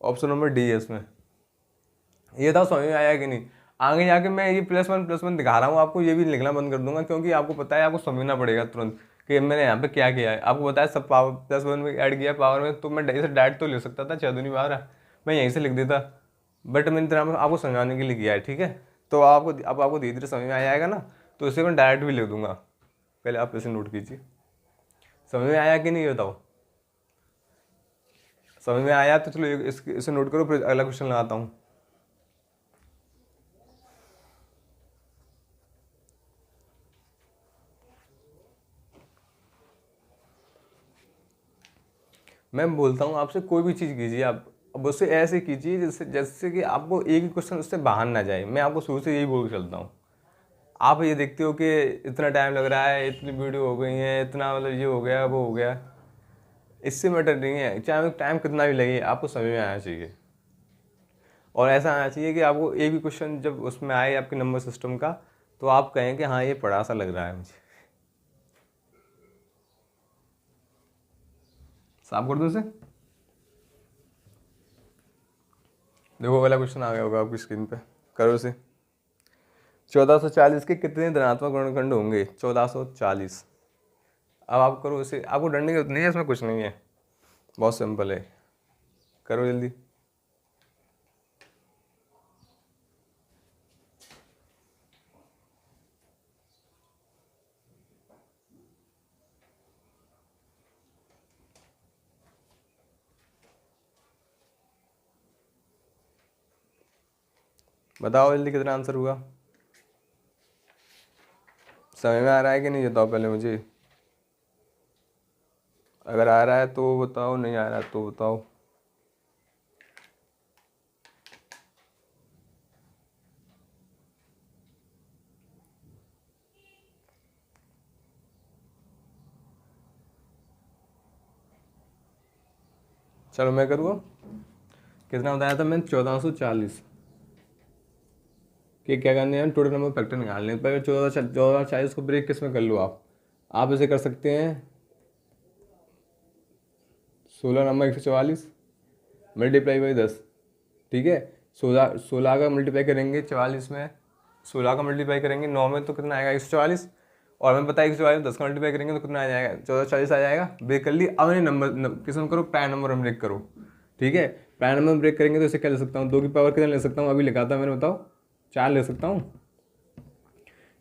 ऑप्शन नंबर डी है इसमें। ये था, समझ में आया कि नहीं। आगे जाके मैं ये +1 दिखा रहा हूँ आपको, ये भी लिखना बंद कर दूंगा क्योंकि आपको पता है, आपको समझना पड़ेगा तुरंत कि मैंने यहाँ पे क्या किया है। आपको पता है सब पावर +1 में ऐड किया पावर में, तो मैं इसे डायरेक्ट तो ले सकता था 6 दूनी 12, मैं यहीं से लिख देता, बट मैंने तरह आपको समझाने के लिए किया है, ठीक है। तो आपको अब आपको धीरे धीरे समझ में आ जाएगा ना, तो इसे मैं डायरेक्ट भी लिख दूंगा, पहले आप इसे नोट कीजिए। समझ में आया कि नहीं बताओ, समझ में आया तो चलो इसे नोट करो, फिर अगला क्वेश्चन लगाता हूँ। मैं बोलता हूँ आपसे कोई भी चीज़ कीजिए आप, अब उससे ऐसे कीजिए जैसे जैसे कि आपको एक ही क्वेश्चन उससे बाहर ना जाए। मैं आपको शुरू से यही बोल के चलता हूँ। आप ये देखते हो कि इतना टाइम लग रहा है, इतनी वीडियो हो गई है, इतना मतलब ये हो गया वो हो गया, इससे मैटर नहीं है, चाहे टाइम कितना भी लगे, आपको समझ में आना चाहिए। और ऐसा आना चाहिए कि आपको एक भी क्वेश्चन जब उसमें आए आपके नंबर सिस्टम का, तो आप कहें कि हाँ ये पढ़ा सा लग रहा है मुझे। साफ कर दो इसे। देखो अगला क्वेश्चन आ गया होगा आपकी स्क्रीन पे, करो इसे। 1440 के कितने धनात्मक ऋणखंड होंगे, 1440। अब आप करो इसे, आपको डरने की जरूरत नहीं है, इसमें कुछ नहीं है, बहुत सिंपल है, करो जल्दी। बताओ जल्दी कितना आंसर हुआ, समझ में आ रहा है कि नहीं बताओ पहले मुझे। अगर आ रहा है तो बताओ, नहीं आ रहा है तो बताओ। चलो मैं करूँगा, कितना बताया था मैंने, 1440 कि क्या करने हैं, टोटल नंबर फैक्टर निकालने। पर 1440 को ब्रेक किस में कर लो आप इसे कर सकते हैं 16 नंबर 144 मल्टीप्लाई बाई 10, ठीक है। 16 का मल्टीप्लाई करेंगे 44 में, 16 का मल्टीप्लाई करेंगे 9 में तो कितना आएगा 144, और हमें पता है 144 में 10 का मल्टीप्लाई करेंगे तो कितना आ जाएगा 1440 आ जाएगा। ब्रेक कर ली। अब नहीं नंबर किस में करो, प्राइम नंबर में ब्रेक करो, ठीक है। प्राइम नंबर में ब्रेक करेंगे तो इसे क्या ले सकता हूँ, 2 की पावर कितना ले सकता हूँ, अभी लिखा था मैंने, बताओ 4 ले सकता हूँ।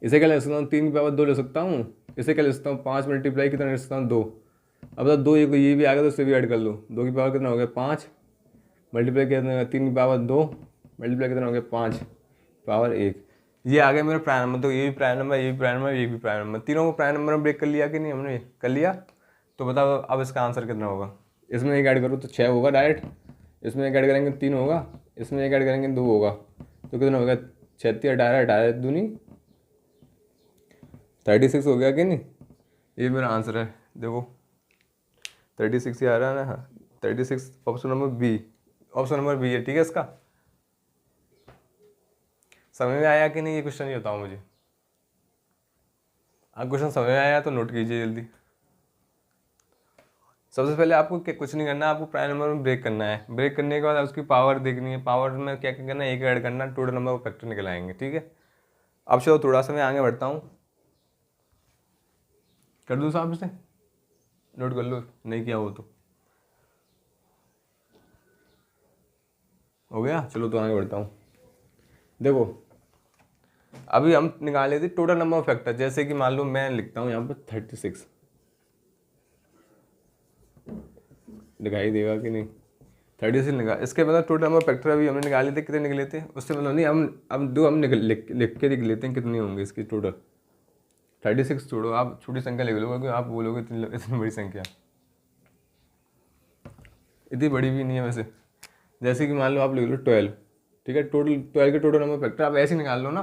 इसे क्या ले सकता हूँ, 3 की पावर 2 ले सकता हूँ। इसे क्या ले सकता हूँ, 5 मल्टीप्लाई कितना ले सकता हूँ 2। अब तो 2 ये भी आ गया तो इसे भी ऐड कर लो, 2 की पावर कितना हो गया 5, मल्टीप्लाई कितना होगा 3 की पावर 2, मल्टीप्लाई कितना हो गया 5 पावर 1। ये आ गया मेरा प्राइम नंबर। तो ये भी प्राइम नंबर, ये भी प्राइम नंबर, ये भी प्राइम नंबर, तीनों को प्राइम नंबर में ब्रेक कर लिया कि नहीं हमने? कर लिया। तो बताओ अब इसका आंसर कितना होगा? इसमें एक ऐड करो तो 6 होगा डायरेक्ट, इसमें एक ऐड करेंगे 3 होगा, इसमें एक ऐड करेंगे 2 होगा, तो कितना होगा? 36 18 18 दूनी 36 हो गया कि नहीं? ये मेरा आंसर है। देखो 36 ही आ रहा है ना। हाँ 36, option number B, option number B है। ठीक है, इसका समझ में आया कि नहीं ये क्वेश्चन? ये बताओ मुझे। आप क्वेश्चन समझ में आया तो नोट कीजिए जल्दी। सबसे पहले आपको कुछ नहीं करना, आपको प्राइम नंबर में ब्रेक करना है। ब्रेक करने के बाद उसकी पावर देखनी है। पावर में क्या क्या करना है? एक ऐड करना, टोटल नंबर को फैक्टर निकलाएंगे। ठीक है, अब चलो थोड़ा सा मैं आगे बढ़ता हूँ। कर दूँ साहब से? नोट कर लो, नहीं किया हो तो हो गया। चलो तो आगे बढ़ता हूँ। देखो अभी हम निकाल लेते टोटल नंबर ऑफ फैक्टर। जैसे कि मान लो मैं लिखता हूँ यहाँ पर 36, दिखाई देगा कि नहीं? 36 निकाल, इसके मतलब टोटल नंबर फैक्टर अभी हमने निकाले थे। कितने निकले थे उससे मतलब नहीं, हम अब दो हम लिख के लिख लेते हैं कितनी होंगी इसकी टोटल। 36 छोड़ो, आप छोटी संख्या लिख लो क्योंकि आप बोलोगे इतनी बड़ी संख्या। इतनी बड़ी भी नहीं है वैसे। जैसे कि मान लो आप लिख लो 12। ठीक है, टोटल 12 के टोटल नंबर फैक्टर आप ऐसे ही निकाल लो ना।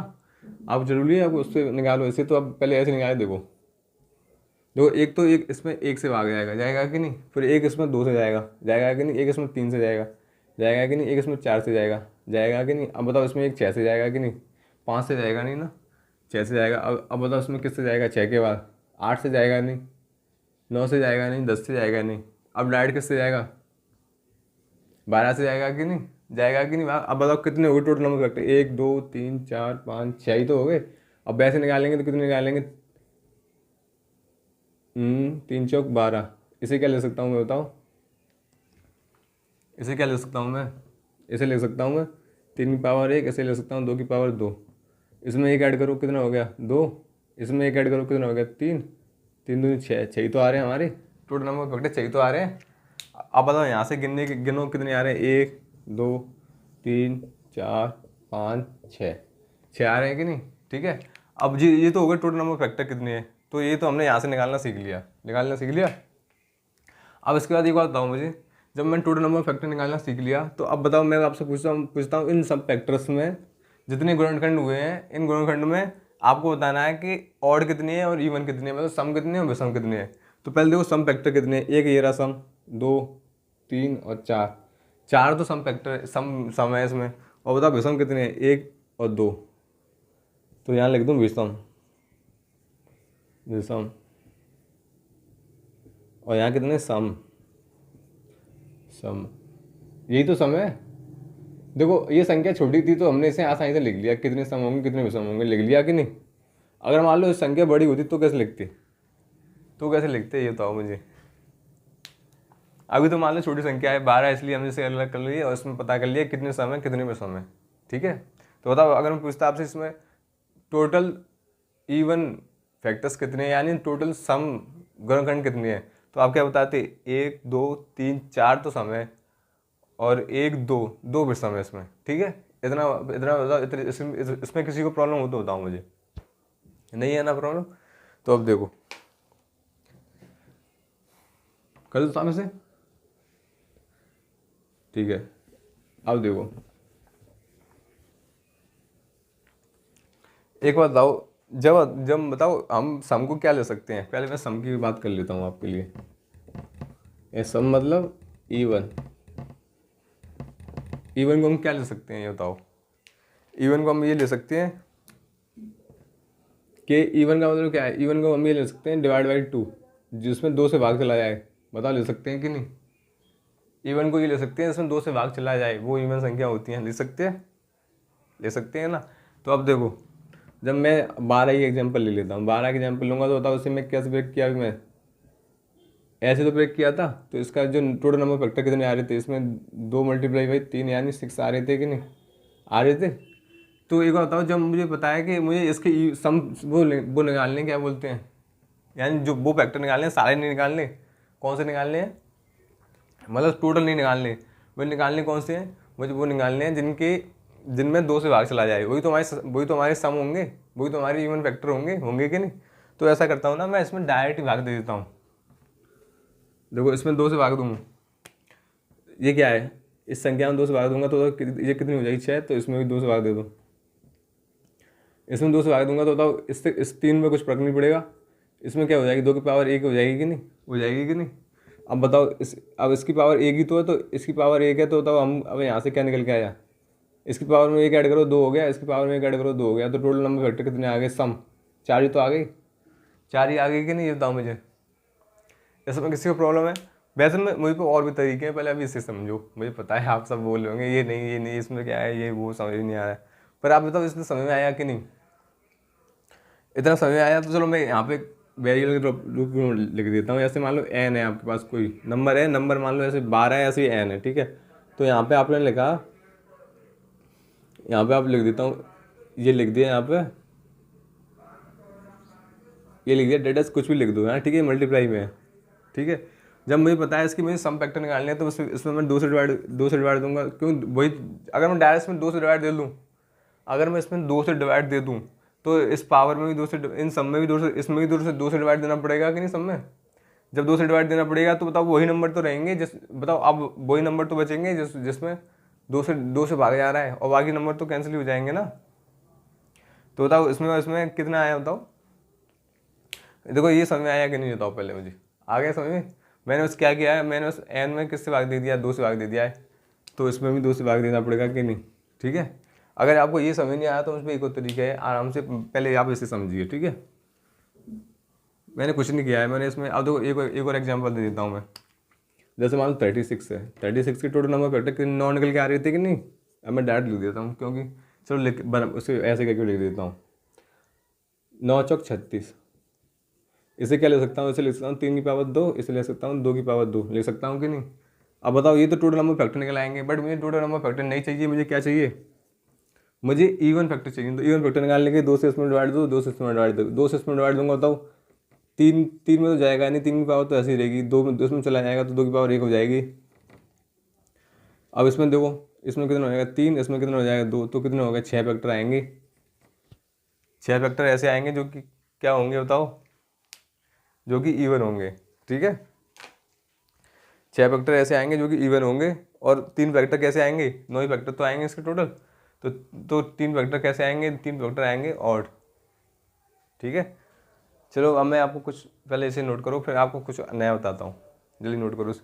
आप जरूरी है आप उससे निकालो, ऐसे तो आप पहले ऐसे निकाले। देखो देखो, एक तो एक इसमें 1 से भाग जाएगा, जाएगा कि नहीं? फिर एक इसमें 2 से जाएगा, जाएगा कि नहीं? एक इसमें 3 से जाएगा, जाएगा कि नहीं? एक इसमें 4 से जाएगा, जाएगा कि नहीं? अब बताओ इसमें एक 6 से जाएगा कि नहीं? 5 से जाएगा नहीं ना, 6 से जाएगा। अब बताओ इसमें किससे जाएगा? 6 के बाद 8 से जाएगा नहीं, 9 से जाएगा नहीं, 10 से जाएगा नहीं। अब डायरेक्ट किससे जाएगा? 12 से जाएगा कि नहीं? जाएगा कि नहीं? अब बताओ कितने हो गए टोटल नंबर फैक्टर? 1 2 3 4 5 6 ही तो हो गए। अब वैसे निकालेंगे तो कितने निकालेंगे? 3 चौक 12। इसे क्या ले सकता हूँ मैं? बताओ इसे क्या ले सकता हूँ मैं? इसे ले सकता हूँ मैं 3 की पावर 1, इसे ले सकता हूँ 2 की पावर 2। इसमें एक ऐड करो कितना हो गया? 2। इसमें एक ऐड करो कितना हो गया? 3। 3 दूनी 6, 6 ही तो आ रहे हैं हमारे टोटल नंबर फैक्टर, 6 ही तो आ रहे हैं। अब बताओ यहाँ से गिनो कितने आ रहे हैं? 1 2 3 4 5 6, 6 आ रहे हैं कि नहीं? ठीक है, अब जी ये तो हो गया टोटल नंबर फैक्टर कितने हैं। तो ये तो हमने यहाँ से निकालना सीख लिया, निकालना सीख लिया। अब इसके बाद एक बात बताओ मुझे, जब मैंने टोटल नंबर फैक्टर निकालना सीख लिया तो अब बताओ मैं आपसे पूछता हूँ इन सब फैक्टर्स में जितने गुणनखंड हुए हैं, इन गुणनखंड में आपको बताना है कि ऑड कितनी है और इवन कितनी है, मतलब सम कितनी है और विषम कितनी है। तो पहले देखो सम फैक्टर कितने हैं। एक ये रहा सम, 2 3 और 4, 4 तो सम फैक्टर सम है इसमें। और बताओ विषम कितने हैं? 1 और 2। तो यहाँ लिख दूँ विषम, विषम। और यहाँ कितने? सम, सम। यही तो सम है। देखो ये संख्या छोटी थी तो हमने इसे आसानी से लिख लिया, कितने सम होंगे कितने विषम होंगे, लिख लिया कि नहीं? अगर मान लो संख्या बड़ी होती तो कैसे लिखते? तो कैसे लिखते ये बताओ मुझे। अभी तो मान लो छोटी संख्या है 12, इसलिए हमने इसे अलग कर लिया और इसमें पता कर लिया कितने सम है कितने विषम है। ठीक है, तो बताओ अगर मैं पूछता आपसे इसमें टोटल इवन फैक्टर्स कितने हैं, यानी टोटल सम गुणनखंड कितने हैं, तो आप क्या बताते? 1 2 3 4 तो सम है और 1 2 2 विषम है इसमें। ठीक है, इतना इतना बताओ। इसमें किसी को प्रॉब्लम हो तो बताओ मुझे, नहीं है ना प्रॉब्लम? तो अब देखो कर दो सामने से। ठीक है, अब देखो एक बात बताओ, जब जब बताओ हम सम को क्या ले सकते हैं? पहले मैं सम की बात कर लेता हूँ आपके लिए। ये सम मतलब इवन, इवन को हम क्या ले सकते हैं ये बताओ? इवन को हम ये ले सकते हैं कि इवन का मतलब क्या है? इवन को हम ये ले सकते हैं डिवाइड बाई 2, जिसमें 2 से भाग चला जाए। बताओ ले सकते हैं कि नहीं? इवन को ये ले सकते हैं जिसमें 2 से भाग चला जाए, वो इवन संख्या होती हैं। ले सकते हैं, ले सकते हैं ना? तो अब देखो जब मैं 12 की एग्जांपल ले लेता हूँ, 12 की एग्जांपल लूँगा तो बताओ उसे मैं कैसे ब्रेक किया? अभी मैं ऐसे तो ब्रेक किया था, तो इसका जो टोटल नंबर फैक्टर कितने आ रहे थे? इसमें 2 मल्टीप्लाई बाई 3 यानी 6 आ रहे थे कि नहीं आ रहे थे? तो एक बात बताओ, जब मुझे बताया कि मुझे इसके सम वो निकालने, क्या बोलते हैं, यानी जो वो फैक्टर निकालने सारे नहीं निकालने। कौन से निकालने हैं? मतलब टोटल नहीं निकालने, वो निकालने कौन से हैं, मुझे वो निकालने हैं जिनमें 2 से भाग चला जाए, वही तो हमारे सम होंगे, वही तो हमारे इवन फैक्टर होंगे कि नहीं। तो ऐसा करता हूँ ना, मैं इसमें डायरेक्ट भाग दे देता हूँ। देखो इसमें 2 से भाग दूँ, ये क्या है, इस संख्या में 2 से भाग दूंगा तो ये कितनी हो जाएगी 6, तो इसमें भी 2 से भाग दे दो। इसमें 2 से भाग दूंगा तो बताओ इससे इस 3 में कुछ फर्क नहीं पड़ेगा, इसमें क्या हो जाएगी 2 की पावर 1 हो जाएगी कि नहीं, हो जाएगी कि नहीं। अब बताओ अब इसकी पावर 1 ही तो है, तो इसकी पावर 1 है, तो बताओ हम अब यहाँ से क्या निकल के आया, इसकी पावर में 1 ऐड करो 2 हो गया, इसकी पावर में 1 ऐड करो 2 हो गया, तो टोटल नंबर फैक्टर कितने आ गए, सम 4 ही तो आ गई, 4 ही आ गई कि नहीं, ये बताओ मुझे। इसमें किसी को प्रॉब्लम है, वैसे में मुझे को और भी तरीके हैं, पहले अभी इससे समझो। मुझे पता है आप सब बोल रहे होंगे ये नहीं इसमें क्या है, ये वो समझ नहीं आ रहा है, पर आप बताओ इसमें समझ में आया कि नहीं। इतना समझ में आया तो चलो मैं यहाँ पे वेरिएबल के रूप में लिख देता हूँ। ऐसे मान लो एन है, आपके पास कोई नंबर है, नंबर मान लो ऐसे 12 है, ऐसे ही एन है, ठीक है। तो यहाँ पे आपने लिखा, यहाँ पे आप लिख देता हूँ, ये लिख दिया यहाँ पे, ये लिख दिया डेटा, कुछ भी लिख दो यहाँ, ठीक है, मल्टीप्लाई में है, ठीक है। जब मुझे पता है इसकी मुझे सम फैक्टर निकालने हैं, तो इसमें मैं 2 से डिवाइड दूंगा, क्यों वही, अगर मैं डायरेक्ट इसमें 2 से डिवाइड दे दूँ, अगर मैं इसमें 2 से डिवाइड दे दूँ तो इस पावर में भी 2 से, इन सब में भी 2 से, इसमें भी 2 से डिवाइड देना पड़ेगा कि नहीं सब में। जब 2 से डिवाइड देना पड़ेगा तो बताओ वही नंबर तो रहेंगे बताओ अब वही नंबर तो बचेंगे जिसमें 2 से भागा जा रहा है, और बाकी नंबर तो कैंसिल हो जाएंगे ना। तो बताओ इसमें कितना आया बताओ। देखो ये समझ में आया कि नहीं बताओ पहले मुझे, आ गया समझ में। मैंने उस क्या किया है, मैंने उस एन में किससे भाग दे दिया, 2 से भाग दे दिया है, तो इसमें भी 2 से भाग देना पड़ेगा कि नहीं, ठीक है। अगर आपको ये समझ नहीं आया तो उसमें एक और तरीका है, आराम से पहले आप इसे समझिए, ठीक है। मैंने कुछ नहीं किया है, मैंने इसमें अब देखो एक और एग्जांपल दे देता हूँ मैं। जैसे मान लो 36 है, 36 की टोटल नंबर फैक्टर 9 निकल के आ रही थी कि नहीं। अब मैं डायरेक्ट लिख देता हूँ, क्योंकि चलो उसे ऐसे करके लिख देता हूँ, 9 चौक 36। इसे क्या ले सकता हूँ, इसे लिख सकता हूँ 3 की पावर 2, इसे ले सकता हूँ 2 की पावर 2, ले सकता हूँ कि नहीं। अब बताओ ये तो टोटल नंबर फैक्टर निकल आएंगे, बट मुझे टोटल नंबर फैक्टर नहीं चाहिए, मुझे क्या चाहिए, मुझे इवन फैक्टर चाहिए। तो इवन फैक्टर निकालने के 2 से इसमें डिवाइड दो, 2 से इसमें डिवाइड दो, 2 से इसमें डिवाइड दूंगा, बताओ 3 में तो जाएगा नहीं, 3 की पावर तो ऐसी ही रहेगी, 2 में इसमें चला जाएगा तो 2 की पावर 1 हो जाएगी। अब इसमें देखो, इसमें कितना हो जाएगा 3, इसमें कितना हो जाएगा 2, तो कितने हो गए 6 फैक्टर आएंगे। 6 फैक्टर ऐसे आएंगे जो कि क्या होंगे बताओ, जो कि इवन होंगे, ठीक है। 6 फैक्टर ऐसे आएंगे जो कि इवन होंगे, और 3 फैक्टर कैसे आएंगे, 9 ही फैक्टर तो आएंगे इसके टोटल। तो 3 फैक्टर कैसे आएंगे, 3 फैक्टर आएंगे ऑड, ठीक है। चलो अब मैं आपको कुछ पहले इसे नोट करो, फिर आपको कुछ नया बताता हूँ, जल्दी नोट करो।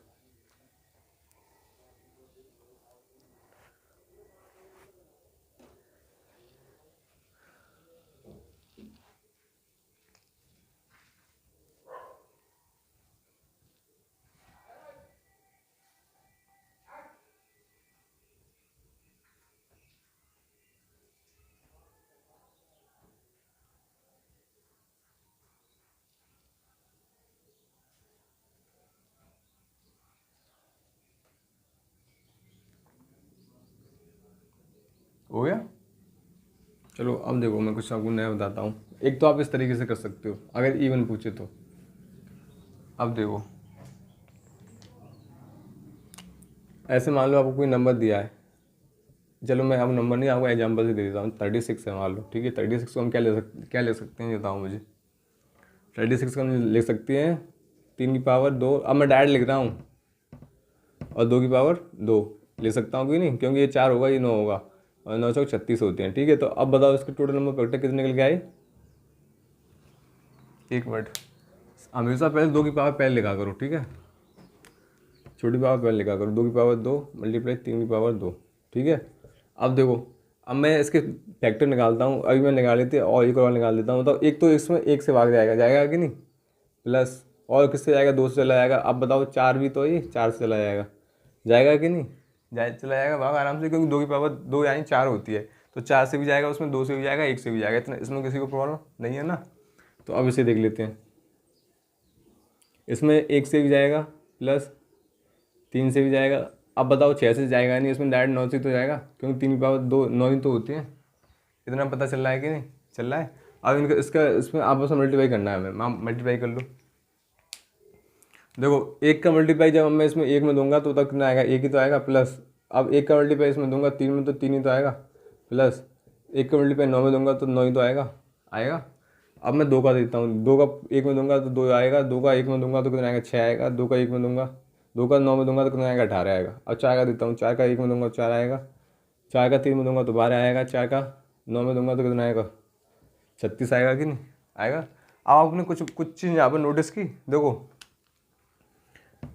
हो गया। चलो अब देखो मैं कुछ आपको नया बताता हूँ। एक तो आप इस तरीके से कर सकते हो अगर इवन पूछे तो। अब देखो ऐसे मान लो आपको कोई नंबर दिया है, चलो मैं अब नंबर नहीं आपको एग्जांपल से दे देता हूँ। 36 है मान लो, ठीक है। 36 को हम क्या ले सकते हैं ये बताओ मुझे। 36 को हम ले सकते हैं 3 की पावर 2, अब मैं डायरेक्ट लिख रहा हूँ, और 2 की पावर 2 ले सकता हूँ कि नहीं, क्योंकि ये 4 होगा ये 9 होगा, और 9 चौक 36 होते हैं, ठीक है। तो अब बताओ इसके टोटल नंबर फैक्टर कितने निकल के आए। एक मिनट, हमेशा पहले 2 की पावर पहले लिखा करो, ठीक है। छोटी पावर पहले लिखा करो, 2 की पावर 2 मल्टीप्लाई 3 की पावर 2, ठीक है। अब देखो अब मैं इसके फैक्टर निकालता हूँ, अभी मैं निकाल लेते और एक और निकाल देता हूँ। तो एक तो इसमें 1 से भाग जाएगा कि नहीं, प्लस और किससे जाएगा 2 से चला जाएगा। अब बताओ 4 भी तो, ये 4 से चला जाएगा कि नहीं, चला जाएगा भाग आराम से, क्योंकि 2 की पावर 2 यानी 4 होती है, तो 4 से भी जाएगा, उसमें 2 से भी जाएगा, 1 से भी जाएगा, इतना इसमें किसी को प्रॉब्लम नहीं है ना। तो अब इसे देख लेते हैं, इसमें 1 से भी जाएगा प्लस 3 से भी जाएगा। अब बताओ 6 से जाएगा नहीं, इसमें डायरेक्ट 9 से तो जाएगा, क्योंकि 3 की पावर 2 9 ही तो होती है। इतना पता चल रहा है कि नहीं चल रहा है। अब इनका इसमें आपस में मल्टीप्लाई करना है, हमें मल्टीप्लाई कर लो। देखो एक का मल्टीप्लाई जब मैं इसमें एक में दूंगा तो तक कितना आएगा, एक ही तो आएगा, प्लस अब एक का मल्टीप्लाई इसमें दूंगा तीन में तो तीन ही तो आएगा, प्लस एक का मल्टीप्लाई नौ में दूंगा तो नौ ही तो आएगा आएगा। अब मैं दो का देता हूँ, दो का एक में दूंगा तो दो आएगा, दो का एक में दूंगा तो कितना आएगा, छः आएगा, दो का एक में दूंगा, दो का नौ में दूंगा तो कितना आएगा, 18 आएगा। अब चार का देता हूँ, चार का एक में दूंगा तो चार आएगा, चार का तीन में दूंगा तो 12 आएगा, चार का नौ में दूंगा तो कितना आएगा, 36 आएगा कि नहीं आएगा। अब आपने कुछ कुछ चीज़ यहाँ पर नोटिस की, देखो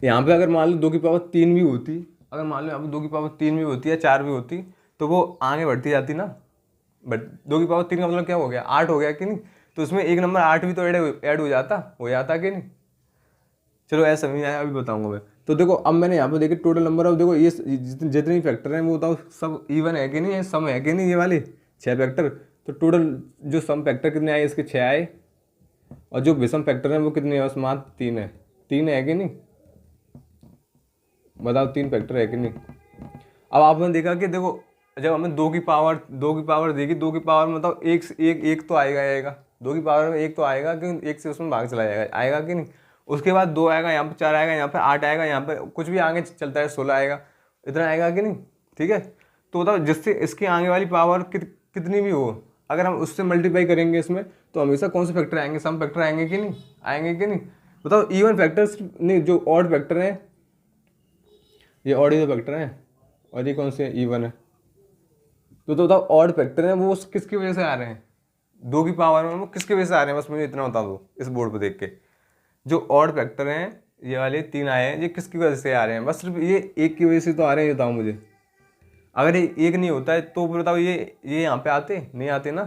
यहाँ पे अगर मान लो दो की पावर तीन भी होती, अगर मान लो यहाँ पे दो की पावर तीन भी होती या चार भी होती तो वो आगे बढ़ती जाती ना, बट दो की पावर तीन का मतलब क्या हो गया, आठ हो गया कि नहीं, तो उसमें एक नंबर आठ भी तो ऐड हो जाता कि नहीं। चलो ऐसा समझ आया, अभी बताऊंगा मैं। तो देखो अब मैंने यहाँ पे देखे टोटल नंबर, अब देखो ये जितने फैक्टर हैं वो बताओ सब इवन है कि नहीं, है सम है कि नहीं, ये वाले 6 फैक्टर। तो टोटल जो सम फैक्टर कितने आए, इसके 6 आए, और जो विषम फैक्टर हैं वो कितने हैं, बस मात्र 3 है, 3 है कि नहीं, बताओ 3 फैक्टर है कि नहीं। अब आपने देखा कि देखो जब हमें दो की पावर देगी, दो की पावर में मतलब एक तो आएगा, दो की पावर में एक तो आएगा क्योंकि एक से उसमें भाग चला जाएगा, आएगा कि नहीं। उसके बाद दो आएगा, यहाँ पे चार आएगा, यहाँ पे आठ आएगा, यहाँ पे कुछ भी आगे चलता है 16 आएगा, इतना आएगा कि नहीं, ठीक है। तो बताओ जिससे इसकी आगे वाली पावर कितनी भी हो, अगर हम उससे मल्टीप्लाई करेंगे इसमें तो हमेशा कौन से फैक्टर आएंगे, सम फैक्टर आएंगे कि नहीं, आएंगे कि नहीं। बताओ इवन फैक्टर्स नहीं, जो ऑड फैक्टर हैं, ये ऑड ही फैक्टर हैं और ये कौन से इवन है। तो बताओ ऑड फैक्टर हैं वो किसकी वजह से आ रहे हैं, दो की पावर में वो किसकी वजह से आ रहे हैं, बस मुझे इतना बता दो इस बोर्ड पर देख के। जो ऑड फैक्टर हैं ये वाले 3 आए हैं, ये किसकी वजह से आ रहे हैं, बस सिर्फ ये एक की वजह से तो आ रहे हैं, ये बताओ मुझे। अगर ये एक नहीं होता है तो फिर बताओ ये यहाँ पे आते नहीं आते ना।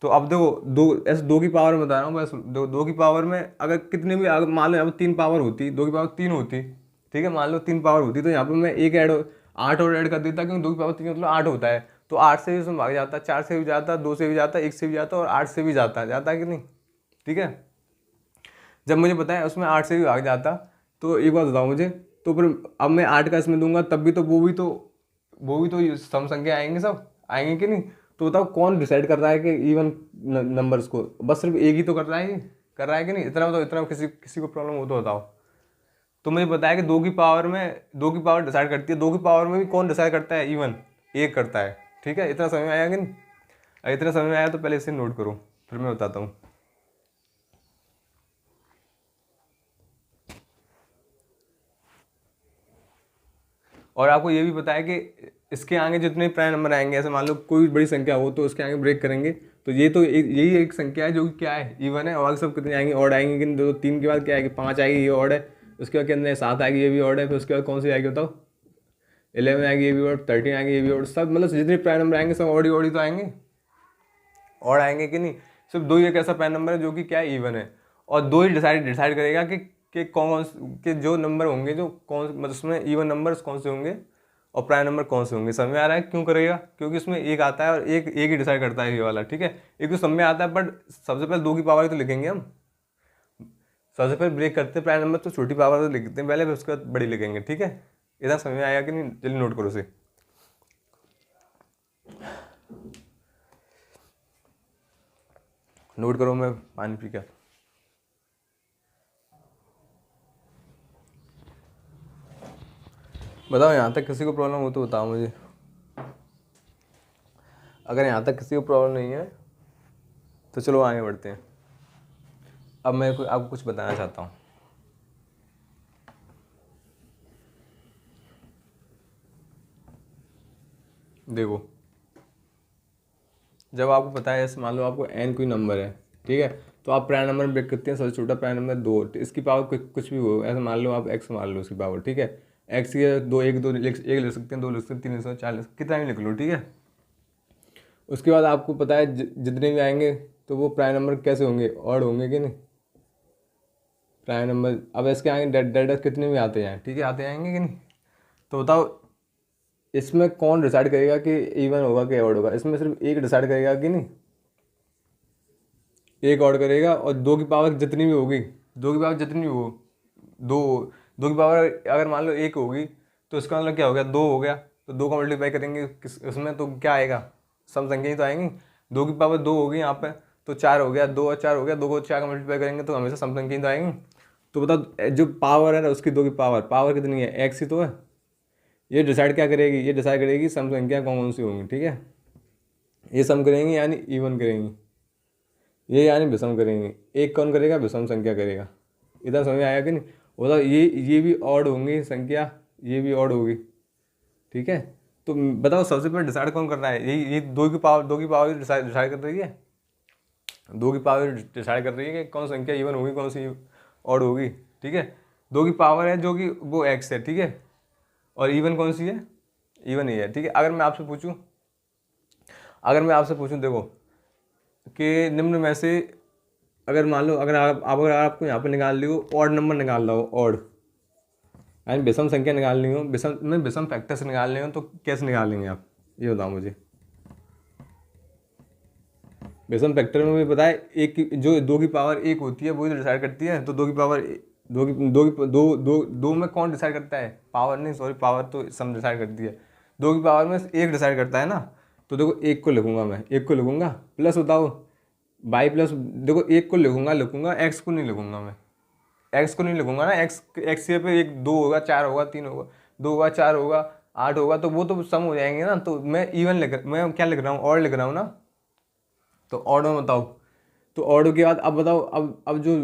तो अब देखो दो ऐसे दो की पावर में बता रहा हूँ, बस दो की पावर में अगर कितने भी, अगर मान लो यहाँ पे 3 पावर होती, दो की पावर 3 होती, ठीक है, मान लो 3 पावर होती तो यहाँ पे मैं एक आठ और ऐड कर देता, क्योंकि दो की पावर 3 मतलब 8 होता है, तो 8 से भी उसमें भाग जाता, 4 से भी जाता, 2 से भी जाता, 1 से भी जाता और 8 से भी जाता है कि नहीं, ठीक है। जब मुझे पता है उसमें 8 से भी भाग जाता, तो एक बात बताओ मुझे, तो फिर अब मैं 8 का इसमें दूंगा तब भी तो वो भी तो सम संख्या आएंगे, सब आएंगे कि नहीं। तो बताओ कौन डिसाइड कर रहा है कि इवन नंबर्स को, बस सिर्फ एक ही तो कर रहा है, ये कर रहा है कि नहीं, इतना बताओ, इतना किसी किसी को प्रॉब्लम हो तो बताओ। तो मुझे पता है कि दो की पावर डिसाइड करती है, दो की पावर में भी कौन डिसाइड करता है, इवन एक करता है, ठीक है। इतना समझ में आया कि नहीं, अगर इतना समझ में आया तो पहले इसे नोट करो फिर मैं बताता हूँ। और आपको ये भी पता है कि इसके आगे जितने प्राइम नंबर आएंगे, ऐसे मान लो कोई बड़ी संख्या हो तो उसके आगे ब्रेक करेंगे, तो ये तो यही एक संख्या है जो कि क्या है, इवन है, और आगे सब कितने आएंगे, ऑड आएंगे कि नहीं। दो तीन के बाद क्या आएगी, 5 आएगी, ये ऑड है, उसके बाद कितने 7 आएगी, ये भी ऑड है, फिर उसके बाद कौन सी आएगी बताओ, 11 आएगी, ये भी ऑड, 13 आएगी, ये भी ऑड, सब मतलब जितने प्राइम नंबर आएंगे सब ऑड ही तो आएंगे, ऑड आएंगे कि नहीं। सिर्फ दो ही एक ऐसा प्राइम नंबर है जो कि क्या है, इवन है, और दो ही डिसाइड करेगा कि कौन के जो नंबर होंगे, जो कौन मतलब उसमें इवन नंबर्स कौन से होंगे और प्राइम नंबर कौन से होंगे। समझ में आ रहा है क्यों करेगा, क्योंकि इसमें एक आता है और एक ही डिसाइड करता है, ये वाला, ठीक है। एक तो समझ में आता है, बट सबसे पहले दो की पावर ही तो लिखेंगे हम, सबसे पहले ब्रेक करते हैं प्राइम नंबर तो छोटी पावर तो लिखते हैं पहले, फिर उसके बाद बड़ी लिखेंगे, ठीक है। इतना समझ में आया कि नहीं, चलिए नोट करो उसे। नोट करो, मैं पानी पी के आता हूं। बताओ यहाँ तक किसी को प्रॉब्लम हो तो बताओ मुझे, अगर यहाँ तक किसी को प्रॉब्लम नहीं है तो चलो आगे बढ़ते हैं। अब मैं आपको कुछ बताना चाहता हूँ। देखो जब आपको पता है, ऐसे मान लो आपको n कोई नंबर है, ठीक है, तो आप प्राइम नंबर में ब्रेक करते हैं, सबसे छोटा प्राइम नंबर 2, इसकी पावर कुछ भी हो, ऐसे मान लो आप x मान लो उसकी पावर, ठीक है। x की दो एक लिख सकते हैं, दो लिख सकते हैं, 3 लिख सकते हैं, 4 लिख सकते हैं, कितना भी लिख लो, ठीक है। उसके बाद आपको पता है जितने भी आएंगे तो वो प्राइम नंबर कैसे होंगे, ऑड होंगे कि नहीं, प्राइम नंबर। अब इसके आएंगे डेड कितने भी आते हैं, ठीक है, आते आएंगे कि नहीं। तो बताओ इसमें कौन डिसाइड करेगा कि इवन होगा कि ऑड होगा, इसमें सिर्फ एक डिसाइड करेगा कि नहीं, एक ऑड करेगा, और दो की पावर जितनी भी होगी, दो की पावर जितनी भी हो, दो की पावर अगर मान लो एक होगी तो इसका मतलब क्या हो गया, दो हो गया, तो दो का मल्टीप्लाई करेंगे उसमें तो क्या आएगा, सम संख्या ही तो आएंगी। दो की पावर दो होगी यहाँ पे तो 4 हो गया, 2 और 4 हो गया, 2 को 4 का मल्टीप्लाई करेंगे तो हमेशा सम संख्या ही तो आएंगी। तो बताओ जो पावर है ना उसकी 2 की पावर कितनी है, एक्स ही तो है। ये डिसाइड क्या करेगी, ये डिसाइड करेगी सम संख्या कौन कौन सी होंगी, ठीक है। ये सम करेंगी यानी इवन करेंगी, ये यानी विषम करेंगे। एक कौन करेगा, विषम संख्या करेगा। इतना समझ में आया कि नहीं। बताओ ये भी ऑड होंगी संख्या, ये भी ऑड होगी, ठीक है। तो बताओ सबसे पहले डिसाइड कौन कर रहा है, ये 2 की पावर डिसाइड कर रही है, 2 की पावर डिसाइड कर रही है कि कौन संख्या इवन होगी कौन सी ऑड होगी, ठीक है। 2 की पावर है जो कि वो एक्स है, ठीक है। और इवन कौन सी है, इवन ही है, ठीक है। अगर मैं आपसे पूछूं देखो कि निम्न में से अगर मान लो अगर आपको यहाँ पे निकाल ली हो ऑड नंबर निकाल रहा हो, ऑड यानी विषम संख्या निकालनी हो, विषम फैक्टर से निकालनी हो, तो कैसे निकालेंगे आप, ये बताओ मुझे। विषम फैक्टर में भी पता है जो 2 की पावर 1 होती है वही तो डिसाइड करती है। तो 2 की पावर दो में कौन डिसाइड करता है, पावर नहीं, सॉरी, पावर तो सम डिसाइड करती है। 2 की पावर में 1 डिसाइड करता है ना। तो देखो 1 को लिखूंगा मैं, 1 को लिखूंगा प्लस बताओ बाई प्लस, देखो 1 को लिखूंगा एक्स को नहीं लिखूंगा मैं, एक्स को नहीं लिखूंगा ना। एक्स के पे 1 2 होगा, 4 होगा, 3 होगा, 2 होगा, 4 होगा, 8 होगा, तो वो तो सम हो जाएंगे ना। तो मैं क्या लिख रहा हूँ, और लिख रहा हूँ ना। तो ऑड में बताओ, तो ऑड के बाद अब बताओ, अब जो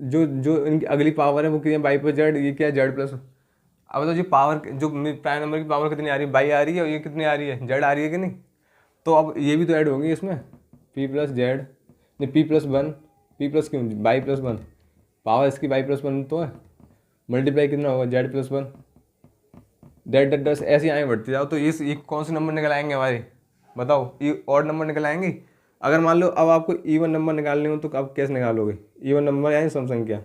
जो जो इनकी अगली पावर है वो कितनी है, बाई पर जेड, ये क्या है जेड प्लस। अब बताओ जो पावर, जो प्राइम नंबर की पावर कितनी आ रही है, बाई आ रही है, और ये कितनी आ रही है, जेड आ रही है कि नहीं। तो अब ये भी तो ऐड होंगी इसमें, पी प्लस जेड, नहीं पी प्लस 1, पी प्लस क्यों, बाई प्लस 1, पावर इसकी बाई प्लस 1 तो है, मल्टीप्लाई कितना होगा, जेड प्लस 1, डेट डेट दस, ऐसे आगे बढ़ते जाओ। तो ये कौन से नंबर निकल आएंगे हमारे, बताओ, ये ऑड नंबर निकल आएंगे। अगर मान लो अब आपको इवन नंबर निकालने हो तो आप कैसे निकालोगे, इवन नंबर यानी सम संख्या।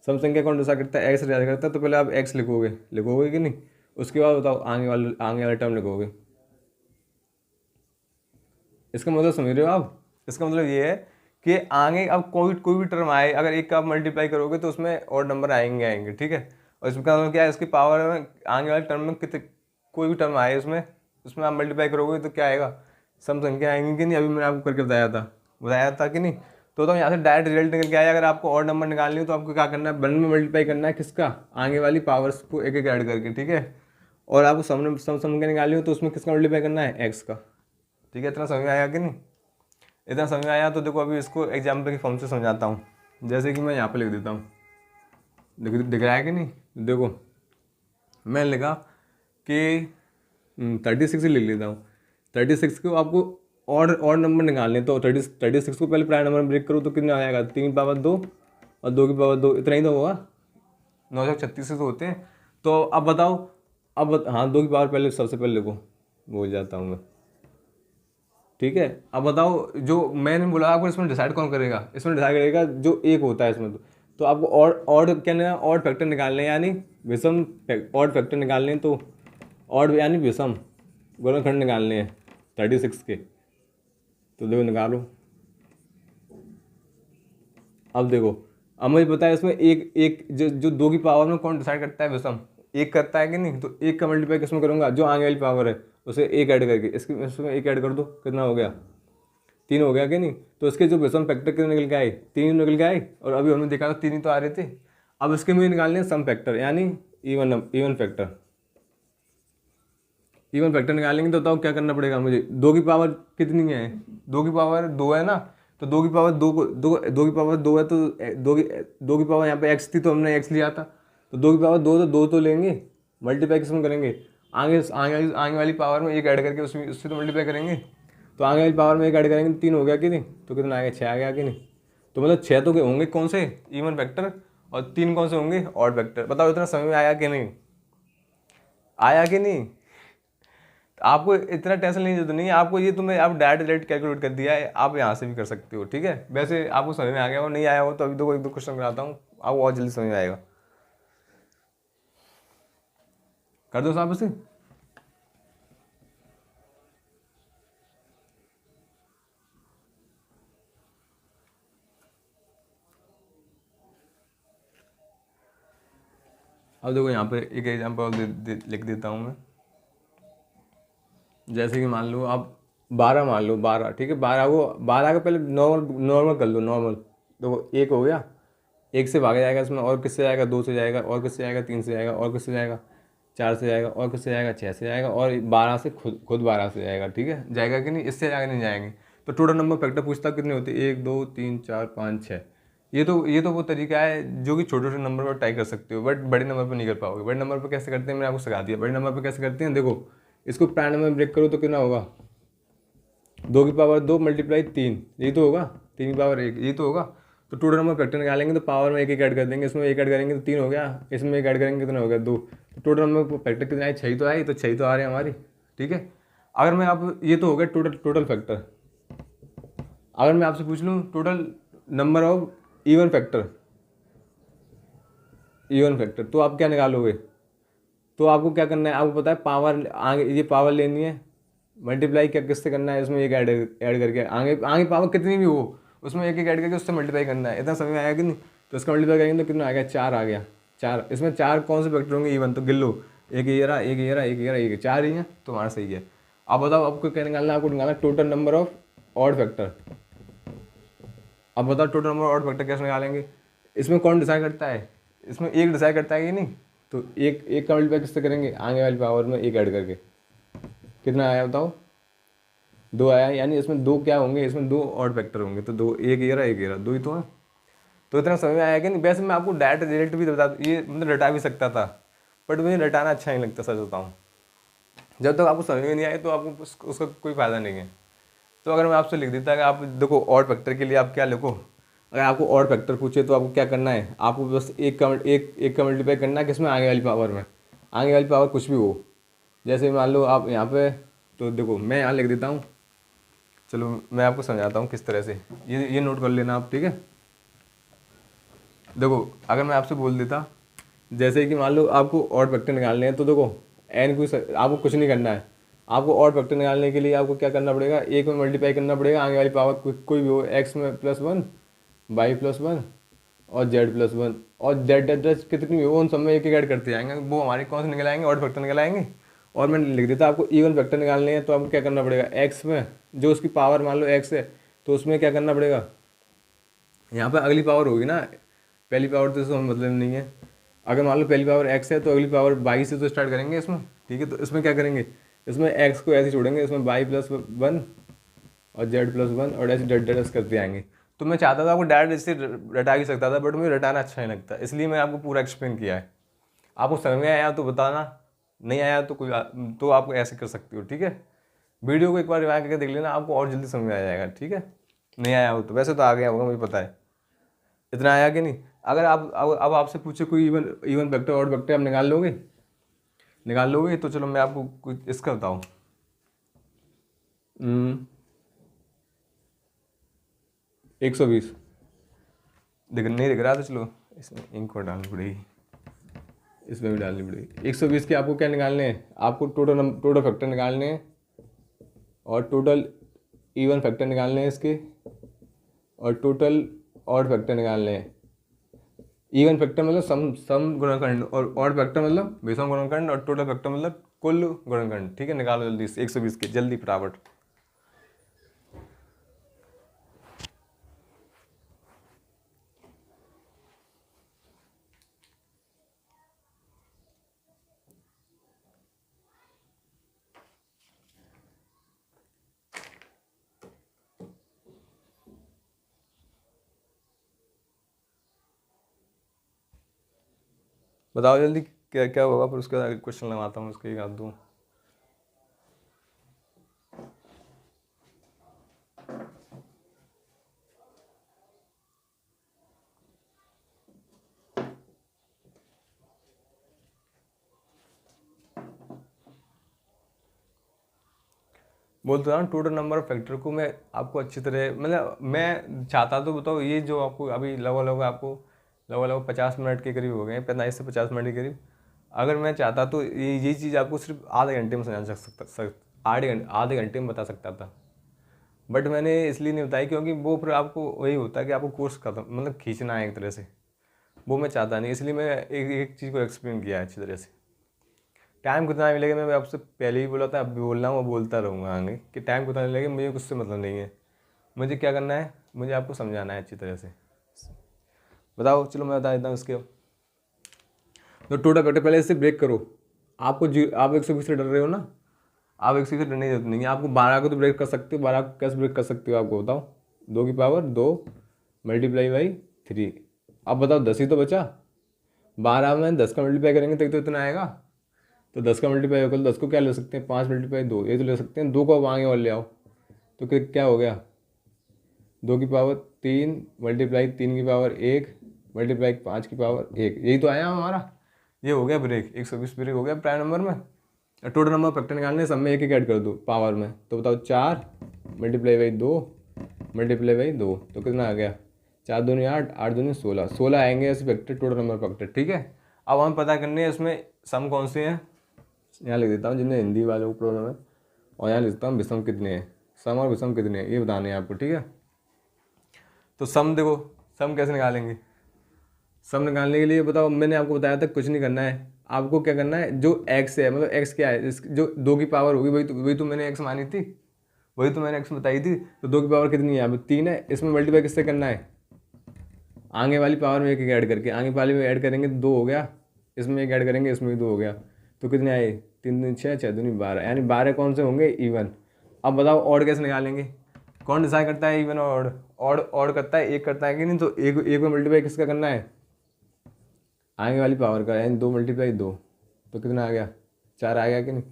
सम संख्या कौन डिसाइड करता है, एक्स डिसाइड करता है। तो पहले आप एक्स लिखोगे कि नहीं, उसके बाद बताओ आगे वाला टर्म लिखोगे। इसका मतलब समझ रहे हो आप, इसका मतलब ये है कि आगे अब कोई भी टर्म आए, अगर एक का आप मल्टीप्लाई करोगे तो उसमें और नंबर आएंगे, ठीक है। और इसका मतलब क्या है, इसकी पावर में आगे वाले टर्म में कितने, कोई भी टर्म आए उसमें उसमें आप मल्टीप्लाई करोगे तो क्या आएगा, सम संख्या आएंगी कि नहीं। अभी मैंने आपको करके बताया था कि नहीं। तो यहाँ से डायरेक्ट रिजल्ट निकल के आया। अगर आपको और नंबर निकालनी हो तो आपको क्या करना है, वन में मल्टीप्लाई करना है, किसका, आगे वाली पावर्स को एक एक ऐड करके, ठीक है। और आपको सम संख्या निकालनी हो तो उसमें किसका मल्टीप्लाई करना है, एक्स का, ठीक है। इतना समझ में आया कि नहीं, इतना समझ में आया। तो देखो अभी इसको एग्जाम्पल की फॉर्म से समझाता हूँ। जैसे कि मैं यहाँ पे लिख देता हूँ, दिख रहा है कि नहीं, देखो मैंने लिखा कि 36 लिख लेता हूँ। 36 को आपको और नंबर निकालने, तो 36 को पहले प्राइम नंबर में ब्रेक करो तो कितना आएगा, 3 की पावर 2 और 2 की पावर 2, इतना ही तो होगा, 936 तो होते हैं। तो अब बताओ, हाँ 2 की पावर पहले सबसे पहले लिखो, भूल जाता हूँ मैं, ठीक है। अब बताओ जो मैंने बोला आपको, इसमें डिसाइड कौन करेगा, इसमें डिसाइड करेगा जो एक होता है इसमें। तो आपको ऑड क्या लेना, ऑड फैक्टर निकालने यानी विषम ऑड फैक्टर निकालने, तो ऑड यानी विषम गुणनखंड निकालने हैं 36 के। तो देखो निकालो, अब देखो, अब मुझे पता है इसमें एक एक जो 2 की पावर में कौन डिसाइड करता है, विषम एक करता है कि नहीं। तो 1 का मल्टीप्लाई किसमें करूँगा, जो आगे वाली पावर है उसे 1 ऐड करके, इसमें 1 ऐड कर दो, कितना हो गया, 3 हो गया कि नहीं। तो इसके जो विषम फैक्टर कितने निकल के आए, 3 निकल के आए। और अभी हमने देखा तो 3 ही तो आ रहे थे। अब इसके मुझे निकालने हैं सम फैक्टर यानी इवन फैक्टर। इवन फैक्टर निकालेंगे तो बताओ क्या करना पड़ेगा मुझे, 2 की पावर कितनी है, 2 की पावर 2 है ना। तो 2 की पावर 2 को 2 की पावर 2 है, तो 2 की पावर यहाँ पे एक्स थी तो हमने एक्स लिया था। तो 2 की पावर 2 तो 2 तो लेंगे, मल्टीप्लाई किसमें करेंगे, आगे वाली पावर में 1 ऐड करके उससे तो मल्टीप्लाई करेंगे। तो आगे वाली पावर में 1 ऐड करेंगे तो 3 हो गया कि नहीं। तो कितना आ गया, 6 आ गया कि नहीं। तो मतलब 6 तो होंगे कौन से, इवन फैक्टर, और 3 कौन से होंगे, ऑड फैक्टर। बताओ इतना समझ में आया कि नहीं, आया कि नहीं। आपको इतना टेंशन लेने की जरूरत नहीं है। आपको ये तुमने आप डायरेक्ट कैलकुलेट कर दिया है, आप यहाँ से भी कर सकते हो, ठीक है। वैसे आपको समझ में आ गया हो, नहीं आया हो तो अभी तो एक दो क्वेश्चन कराता हूँ, आपको और जल्दी समझ में आएगा। कर दो साहब इसे। अब देखो यहाँ पे एक एग्जाम्पल लिख देता हूँ मैं। जैसे कि मान लो आप 12 मान लो, 12, ठीक है। 12 का पहले नॉर्मल कर लो, नॉर्मल। देखो 1 हो गया, एक से भागा जाएगा इसमें, और किससे जाएगा, 2 से जाएगा, और किससे जाएगा, 3 से जाएगा, और किससे जाएगा, 4 से जाएगा, और किससे जाएगा, 6 से जाएगा, और 12 से खुद खुद 12 से जाएगा। ठीक है, जाएगा कि नहीं, इससे जाएगा नहीं जाएंगे। तो टोटल नंबर फैक्टर पूछता कितने होते हैं, 1 2 3 4 5 6। ये तो वो तरीका है जो कि छोटे छोटे नंबर पर ट्राई कर सकते हो, बट बड़े नंबर पर नहीं कर पाओगे। बड़े नंबर पर कैसे करते हैं मैंने आपको सिखा दिया। बड़े नंबर पर कैसे करते हैं, देखो इसको प्राइम नंबर में ब्रेक करो तो कितना होगा, 2 की पावर 2 मल्टीप्लाई 3, यही तो होगा, 3 की पावर 1, यही तो होगा। तो टोटल नंबर फैक्टर निकालेंगे तो पावर में एक एक ऐड कर देंगे, इसमें एक ऐड करेंगे तो 3 हो गया, इसमें एक ऐड करेंगे कितना हो गया, 2। तो टोटल नंबर फैक्टर कितना है, 6 तो आई, तो 6 तो आ रहे हैं हमारी। ठीक है, अगर मैं आप, ये तो हो गया टोटल टोटल फैक्टर। अगर मैं आपसे पूछ लूँ total number of even factor, even factor, तो आप क्या निकालोगे। तो आपको क्या करना है, आपको पता है पावर आगे, ये पावर लेनी है, मल्टीप्लाई क्या किससे करना है, इसमें एक ऐड करके आगे आगे पावर कितनी भी हो उसमें एक एक ऐड करके उससे मल्टीप्लाई करना है। इतना समझ में आया कि नहीं। तो इसका मल्टीप्लाई करेंगे तो कितना आ गया, 4 आ गया। 4, इसमें 4 कौन से फैक्टर होंगे, इवन, तो गिन लो, एक ये रहा, एक ये रहा, एक ये रहा, एक 4 ही है, तो हमारा सही है। आप बताओ आपको क्या निकालना है, आपको निकालना total number of odd factor. अब बताओ टोटल नंबर ऑड फैक्टर कैसे निकालेंगे। इसमें कौन डिसाइड करता है, इसमें एक डिसाइड करता है कि नहीं। तो एक एक का मल्टीप्लाई किससे करेंगे, आगे वाली पावर में एक ऐड करके। कितना आया बताओ, 2 आया, यानी इसमें 2 क्या होंगे, इसमें 2 ऑड फैक्टर होंगे। तो 2, एक ये रहा, एक ये रहा, 2 ही तो है। तो इतना समझ में आया कि नहीं। वैसे मैं आपको डायरेक्ट रिजल्ट भी बता, ये मतलब रटा भी सकता था, बट मुझे रटाना अच्छा नहीं लगता, सच बताऊँ। जब तक आपको समझ में नहीं आए तो आपको उसका कोई फ़ायदा नहीं है। तो अगर मैं आपसे लिख देता कि आप देखो ऑड फैक्टर के लिए आप क्या लिखो, अगर आपको ऑड फैक्टर पूछे तो आपको क्या करना है, आपको बस एक का मल्टीप्लाई करना है किसमें, आगे वाली पावर में। आगे वाली पावर कुछ भी हो, जैसे मान लो आप यहाँ पे, तो देखो मैं यहाँ लिख देता हूँ, चलो मैं आपको समझाता हूँ किस तरह से, ये नोट कर लेना आप। ठीक है, देखो अगर मैं आपसे बोल देता, जैसे कि मान लो आपको ऑड फैक्टर निकालने हैं, तो देखो एन को आपको कुछ नहीं करना है। आपको ऑड फैक्टर निकालने के लिए आपको क्या करना पड़ेगा, एक में मल्टीप्लाई करना पड़ेगा, आगे वाली पावर कोई भी हो, एक्स में +1, वाई +1 और जेड +1, और जेड कितनी भी हो उन सब में एक एक ऐड करते जाएंगे, वो हमारे कौन से निकल आएंगे, ऑड फैक्टर निकल आएंगे। और मैं लिख देता आपको इवन फैक्टर निकालने हैं, तो आपको क्या करना पड़ेगा, एक्स में जो उसकी पावर मान लो एक्स है, तो उसमें क्या करना पड़ेगा, यहाँ पर अगली पावर होगी ना, पहली पावर तो इसमें मतलब नहीं है। अगर मान लो पहली पावर एक्स है तो अगली पावर वाई से तो स्टार्ट करेंगे इसमें। ठीक है, तो इसमें क्या करेंगे, इसमें एक्स को ऐसे छोड़ेंगे, इसमें वाई +1 और जेड +1 और ऐसे डट करते आएंगे। तो मैं चाहता था आपको डायरेक्ट इससे रटा भी सकता था, बट मुझे रटाना अच्छा नहीं लगता, इसलिए मैं आपको पूरा एक्सप्लेन किया है। आपको समझ में आया तो बताना, नहीं आया तो तो आप ऐसे कर सकते हो। ठीक है, वीडियो को एक बार रिवाइंड करके देख लेना, आपको और जल्दी समझ में आ जाएगा। ठीक है, नहीं आया हो तो, वैसे तो आ गया होगा मुझे पता है। इतना आया कि नहीं। अगर आप अब आपसे पूछे कोई even even vector odd vector आप निकाल लोगे, तो चलो मैं आपको कुछ इसका बताऊँ। 120 नहीं दिख रहा, तो चलो इसमें इंक और डालनी पड़ेगी, इसमें भी डालनी पड़ेगी। 120 के आपको क्या निकालने हैं, आपको टोटल फैक्टर निकालने हैं, और टोटल इवन फैक्टर निकालने हैं इसके, और टोटल ऑड फैक्टर निकालने हैं। इवन फैक्टर मतलब सम गुणनखंड, और ऑड फैक्टर मतलब विषम गुणनखंड, और टोटल फैक्टर मतलब कुल गुणनखंड। ठीक है, निकालो जल्दी से 120 के, जल्दी फटाफट। बताओ जल्दी क्या क्या होगा, फिर उसके बाद क्वेश्चन लगाता हूँ, उसके याद दूँ। बोलते हैं टोटल नंबर ऑफ फैक्टर को मैं आपको अच्छी तरह, मतलब मैं चाहता तो बताओ, ये जो आपको अभी लगभग आपको लगभग 50 मिनट के करीब हो गए, 45 से 50 मिनट के करीब। अगर मैं चाहता तो ये चीज़ आपको सिर्फ आधे घंटे में समझा सकता, आधे घंटे में बता सकता था, बट मैंने इसलिए नहीं बताई क्योंकि वो फिर आपको वही होता है कि आपको कोर्स खत्म मतलब खींचना है एक तरह से, वो मैं चाहता नहीं, इसलिए मैं एक एक चीज़ को एक्सप्लेन किया है अच्छी तरह से। टाइम कितना मिलेगा मैं आपसे पहले ही बोला था, अब भी बोल रहा हूँ, बोलता रहूँगा आगे कि टाइम कितना मिलेगा मुझे कुछ से मतलब नहीं है। मुझे क्या करना है, मुझे आपको समझाना है अच्छी तरह से। बताओ, चलो मैं बता देता हूँ इसके। तो टोटल फैक्टर पहले इससे ब्रेक करो। आप 120 से डर रहे हो ना, आप 120 से डरने की जरूरत नहीं है। आपको 12 को तो ब्रेक कर सकते हो, 12 को कैसे ब्रेक कर सकते हो आपको बताओ। 2 की पावर 2 मल्टीप्लाई बाई 3। अब बताओ 10 ही तो बचा। 12 में 10 का मल्टीप्लाई करेंगे तो इतना आएगा। तो 10 का मल्टीप्लाई होकर 10 को क्या ले सकते हैं, 5 मल्टीप्लाई 2, ये तो ले सकते हैं। 2 को अब आगे और ले आओ तो क्या हो गया, 2 की पावर 3 मल्टीप्लाई 3 की पावर 1 मल्टीप्लाई 5 की पावर 1, यही तो आया हमारा। ये हो गया ब्रेक, 120 ब्रेक हो गया प्राइम नंबर में। टोटल नंबर फैक्टर निकालने सब में एक एक ऐड कर दो पावर में। तो बताओ 4 मल्टीप्लाई बाई 2 मल्टीप्लाई बाई 2 तो कितना आ गया, 4 दूनी 8, 8 दूनी 16, 16 आएंगे ऐसे फैक्टर टोटल नंबर फैक्टर। ठीक है, अब हमें पता करनी है इसमें सम कौन से हैं। यहाँ लिख देता हूँ जिन्हें हिंदी वालों को प्रॉब्लम है, और यहाँ लिख देता हूँ विषम कितने हैं, सम और विषम कितने हैं ये बताने हैं आपको। ठीक है, तो सम देखो, सम कैसे निकालेंगे। सम निकालने के लिए बताओ, मैंने आपको बताया था कुछ नहीं करना है, आपको क्या करना है, जो एक्स है मतलब एक्स क्या है, जो 2 की पावर होगी वही तो मैंने एक्स मानी थी, वही तो मैंने एक्स बताई थी। तो 2 की पावर कितनी है, अब 3 है, इसमें मल्टीप्लाई किससे करना है, आगे वाली पावर में एक एक ऐड करके। आगे वाली में ऐड करेंगे 2 हो गया, इसमें एक ऐड करेंगे इसमें भी 2 हो गया। तो कितने आए, 3 दूनी 6, 6 दूनी 12, यानी 12 कौन से होंगे, इवन। अब बताओ ऑड कैसे निकालेंगे, कौन डिसाइड करता है इवन और ऑड, ऑड करता है, एक करता है कि नहीं। तो एक में मल्टीप्लाई किसका करना है, आगे वाली पावर का, यानी 2 मल्टीप्लाई 2 तो कितना आ गया, 4 आ गया कि नहीं।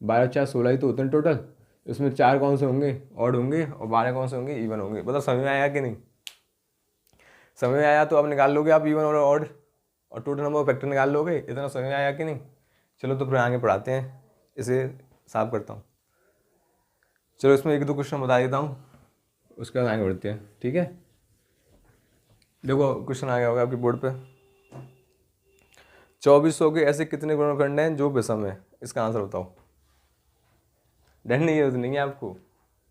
12 4 16 ही तो होते हैं टोटल, इसमें 4 कौन से होंगे, ऑड होंगे, और 12 कौन से होंगे, इवन होंगे। बताओ समझ में आया कि नहीं, समझ में आया तो अब निकाल लोगे आप इवन और ऑड, और टोटल नंबर फैक्टर निकाल लोगे। इतना समझ में आया कि नहीं। चलो तो फिर आगे पढ़ाते हैं, इसे साफ करता हूँ। चलो इसमें 1 2 क्वेश्चन बता देता हूँ, उसके बाद आगे बढ़ते हैं। ठीक है, देखो क्वेश्चन आ गया होगा आपकी बोर्ड पे। 2400 के ऐसे कितने गुणनखंड हैं जो विषम है, इसका आंसर बताओ। डरने की जरूरत नहीं है आपको,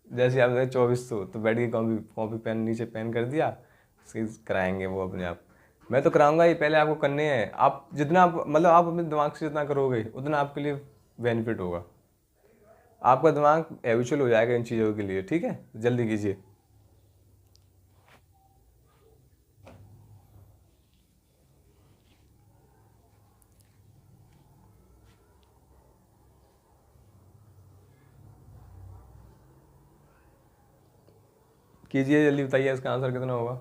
जैसे आप 2400 तो बैठ के कॉपी पेन नीचे पेन कर दिया, कराएंगे वो अपने आप। मैं तो कराऊंगा ही, पहले आपको करने हैं। आप जितना मतलब आप अपने दिमाग से जितना करोगे उतना आपके लिए बेनिफिट होगा, आपका दिमाग हैबिचुअल हो जाएगा इन चीज़ों के लिए। ठीक है, जल्दी कीजिए। कीजिए जल्दी, बताइए इसका आंसर कितना होगा।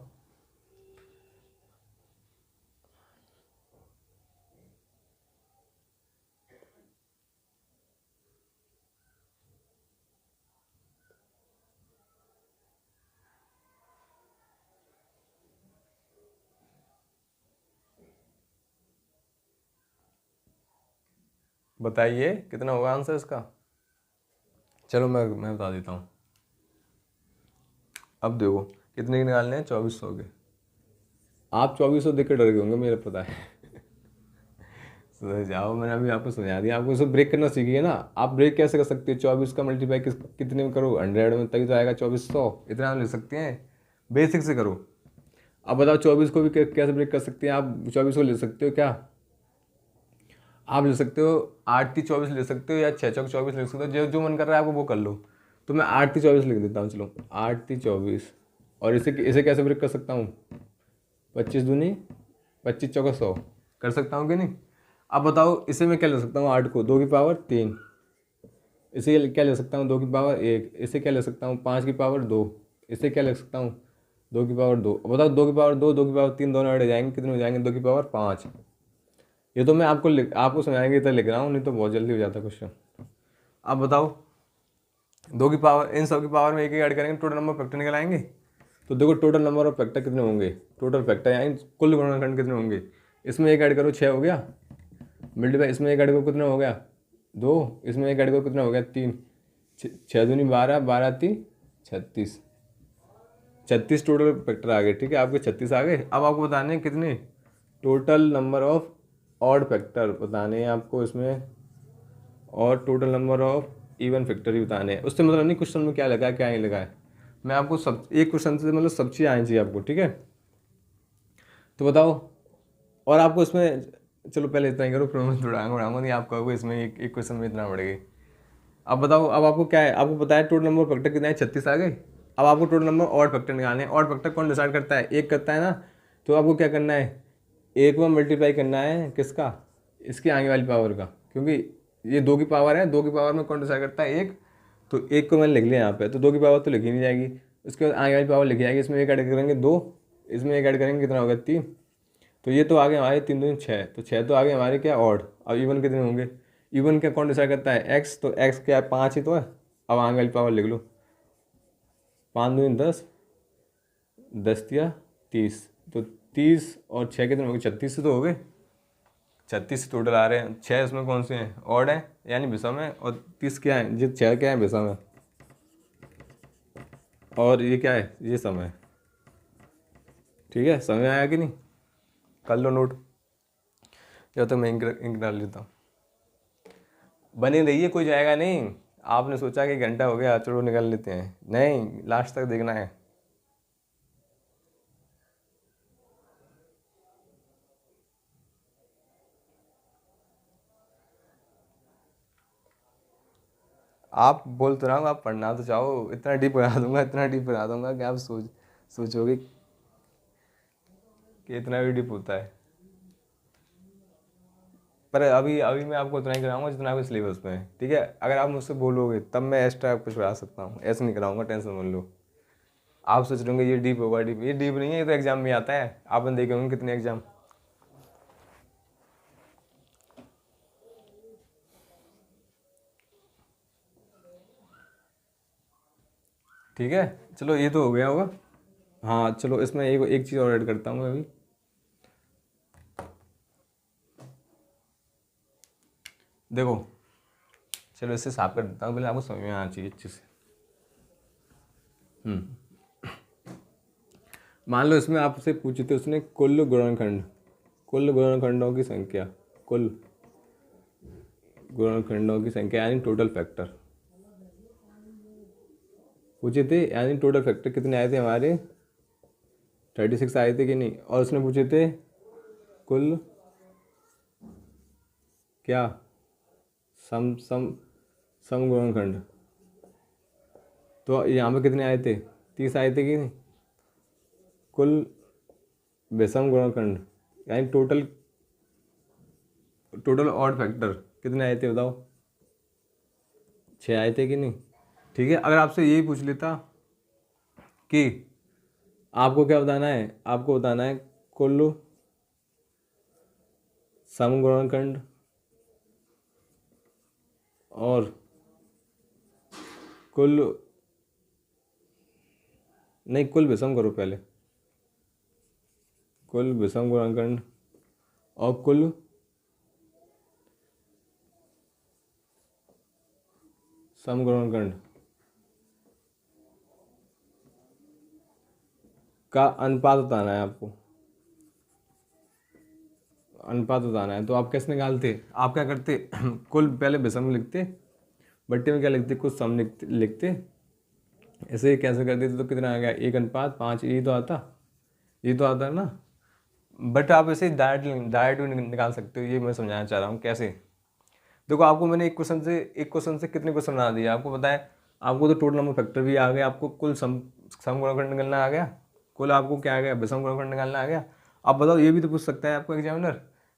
बताइए कितना होगा आंसर इसका। चलो मैं बता देता हूँ। अब देखो कितने के निकालने हैं, 2400 के। आप 2400 देख कर डर गए होंगे, मुझे पता है। समझ जाओ, मैंने अभी आपको समझा दिया। आपको इसको ब्रेक करना सीखिए ना। आप ब्रेक कैसे कर सकते हो, 24 का मल्टीप्लाई कितने में करो, 100 में, तभी तो आएगा 2400। इतना ले सकते हैं, बेसिक से करो। अब बताओ 24 को भी कैसे ब्रेक कर सकते हैं। आप 24 को ले सकते हो क्या, आप ले सकते हो 8 3 24 ले सकते हो, या 6 चौक 24 ले सकते हो, जो मन कर रहा है आपको वो कर लो। तो मैं 8 3 24 लिख देता हूँ। चलो 8 3 24, और इसे इसे कैसे ब्रेक कर सकता हूँ, 25 दूनी 25 चौका 100 कर सकता हूँ कि नहीं। अब बताओ इसे मैं क्या ले सकता हूँ, 8 को 2 की पावर 3, इसे क्या ले सकता हूँ 2 की पावर 1, इसे क्या ले सकता हूँ 5 की पावर 2, इसे क्या ले सकता हूँ 2 की पावर 2। बताओ 2 की पावर 2 2 की पावर 3 दोनों ऐड हो जाएंगे, कितने हो जाएंगे, 2 की पावर 5। ये तो मैं आपको समझाएंगे तो लिख रहा हूँ, नहीं तो बहुत जल्दी हो जाता क्वेश्चन। अब बताओ 2 की पावर, इन सब की पावर में एक ऐड करेंगे, टोटल नंबर फैक्टर निकल आएंगे। तो देखो टोटल नंबर ऑफ फैक्टर कितने होंगे, टोटल फैक्टर यानी कुल गुणनखंड कितने होंगे। इसमें एक ऐड करो 6 हो गया, मल्टीप्लाई इसमें एक ऐड करो कितना हो गया 2, इसमें एक ऐड करो कितना हो गया 3, 6 दूनी 12, 12 3 36, 36 टोटल फैक्टर आ गए। ठीक है, आपके 36 आ गए। अब आपको बताने हैं कितने total number of odd factor बताने हैं आपको इसमें, और total number of even factor भी बताने हैं। उससे मतलब नहीं क्वेश्चन में क्या लगा है क्या नहीं लगा है, मैं आपको सब एक क्वेश्चन से मतलब सब चीज़ आनी चाहिए आपको। ठीक है, तो बताओ। और आपको इसमें, चलो पहले इतना ही करो, फिर मैं थोड़ा आगे बढ़ाऊंगा, नहीं आप कहोगे इसमें एक क्वेश्चन में इतना बढ़ेगी। अब बताओ, अब आपको क्या है, आपको पता है टोटल नंबर फैक्टर कितना है, 36 आ गए। अब आपको टोटल नंबर ऑड फैक्टर निकालने हैं। ऑड फैक्टर कौन डिसाइड करता है, एक करता है ना, तो आपको क्या करना है, एक में मल्टीप्लाई करना है किसका, इसकी आगे वाली पावर का, क्योंकि ये 2 की पावर है, 2 की पावर में कौन डिसाइड करता है, एक। तो एक को मैंने लिख लिया यहाँ पे, तो 2 की पावर तो लिखी नहीं जाएगी, उसके बाद आगे वाली पावर लिखी जाएगी। इसमें एक ऐड करेंगे 2, इसमें एक ऐड करेंगे कितना होगा 3। तो ये तो आगे हमारे 3 2 6, तो 6 तो आगे हमारे क्या ऑड। अब इवन कितने होंगे, इवन क्या कौन डिसाइड करता है, एक्स। तो एक्स क्या है, 5 ही तो है। अब आगे वाली पावर लिख लो, 5 2 10, 10 या 30। तो 30 और 6 कितने हो गए, 36 से तो हो गए, 36 टोटल आ रहे हैं। 6 इसमें कौन से हैं, ऑड है यानी विषम है, और 30 क्या है, ये 6 क्या है, विषम है, और ये क्या है, ये सम है। ठीक है, समझ में आया कि नहीं, कर लो नोट, जब तक मैं इंक डाल लेता हूँ। बने रहिए, कोई जाएगा नहीं। आपने सोचा कि घंटा हो गया चलो निकल लेते हैं, नहीं, लास्ट तक देखना है। आप बोल तो रहा हूँ, आप पढ़ना तो चाहो, इतना डीप बना दूंगा, इतना डीप बना दूंगा कि आप सोचोगे कि इतना भी डीप होता है। पर अभी अभी मैं आपको उतना ही कराऊंगा जितना आपके सिलेबस में है। ठीक है, अगर आप मुझसे बोलोगे तब मैं एक्स्ट्रा कुछ करा सकता हूँ, ऐसे नहीं कराऊंगा, टेंशन मत लो। आप सोच रहे होंगे ये डीप होगा, डीप, ये डीप नहीं है, ये तो एग्जाम में आता है। आपने देखे होंगे कितने एग्जाम। ठीक है, चलो ये तो हो गया होगा। हाँ चलो, इसमें एक चीज़ और ऐड करता हूँ मैं अभी। देखो, चलो इसे साफ कर देता हूँ, पहले आपको समझ में आना चाहिए अच्छे से। मान लो इसमें आपसे पूछे थे उसने कुल गुणनखंड, कुल गुणनखंडों की संख्या, कुल गुणनखंडों की संख्या यानी टोटल फैक्टर पूछे थे, यानी टोटल फैक्टर कितने आए थे हमारे, 36 आए थे कि नहीं। और उसने पूछे थे कुल क्या, सम सम सम गुणनखंड, तो यहाँ पे कितने आए थे, 30 आए थे कि नहीं। कुल विषम गुणनखंड यानी टोटल टोटल ऑड फैक्टर कितने आए थे बताओ, 6 आए थे कि नहीं। ठीक है, अगर आपसे यही पूछ लेता कि आपको क्या बताना है, आपको बताना है कुल सम गुणनखंड और कुल, नहीं कुल विषम करो पहले, कुल विषम गुणनखंड और कुल सम गुणनखंड का अनुपात बताना है आपको, अनुपात बताना है। तो आप कैसे निकालते, आप क्या करते कुल पहले विषम लिखते, बट्टे में क्या लिखते, कुछ सम लिखते, ऐसे कैसे कर देते तो कितना आ गया, 1:5, ये तो आता, ये तो आता है ना। बट आप ऐसे डायरेक्ट भी निकाल सकते हो, ये मैं समझाना चाह रहा हूँ कैसे। देखो, आपको मैंने एक क्वेश्चन से कितने क्वेश्चन बना दिए, आपको पता है, आपको तो टोटल नंबर फैक्टर भी आ गया, आपको कुल सम गुणनखंड निकलना आ गया, कुल आपको क्या आ गया, विषम गुणनखंड निकालना आ गया। आप बताओ, ये भी तो पूछ सकता है आपको एग्जामिनर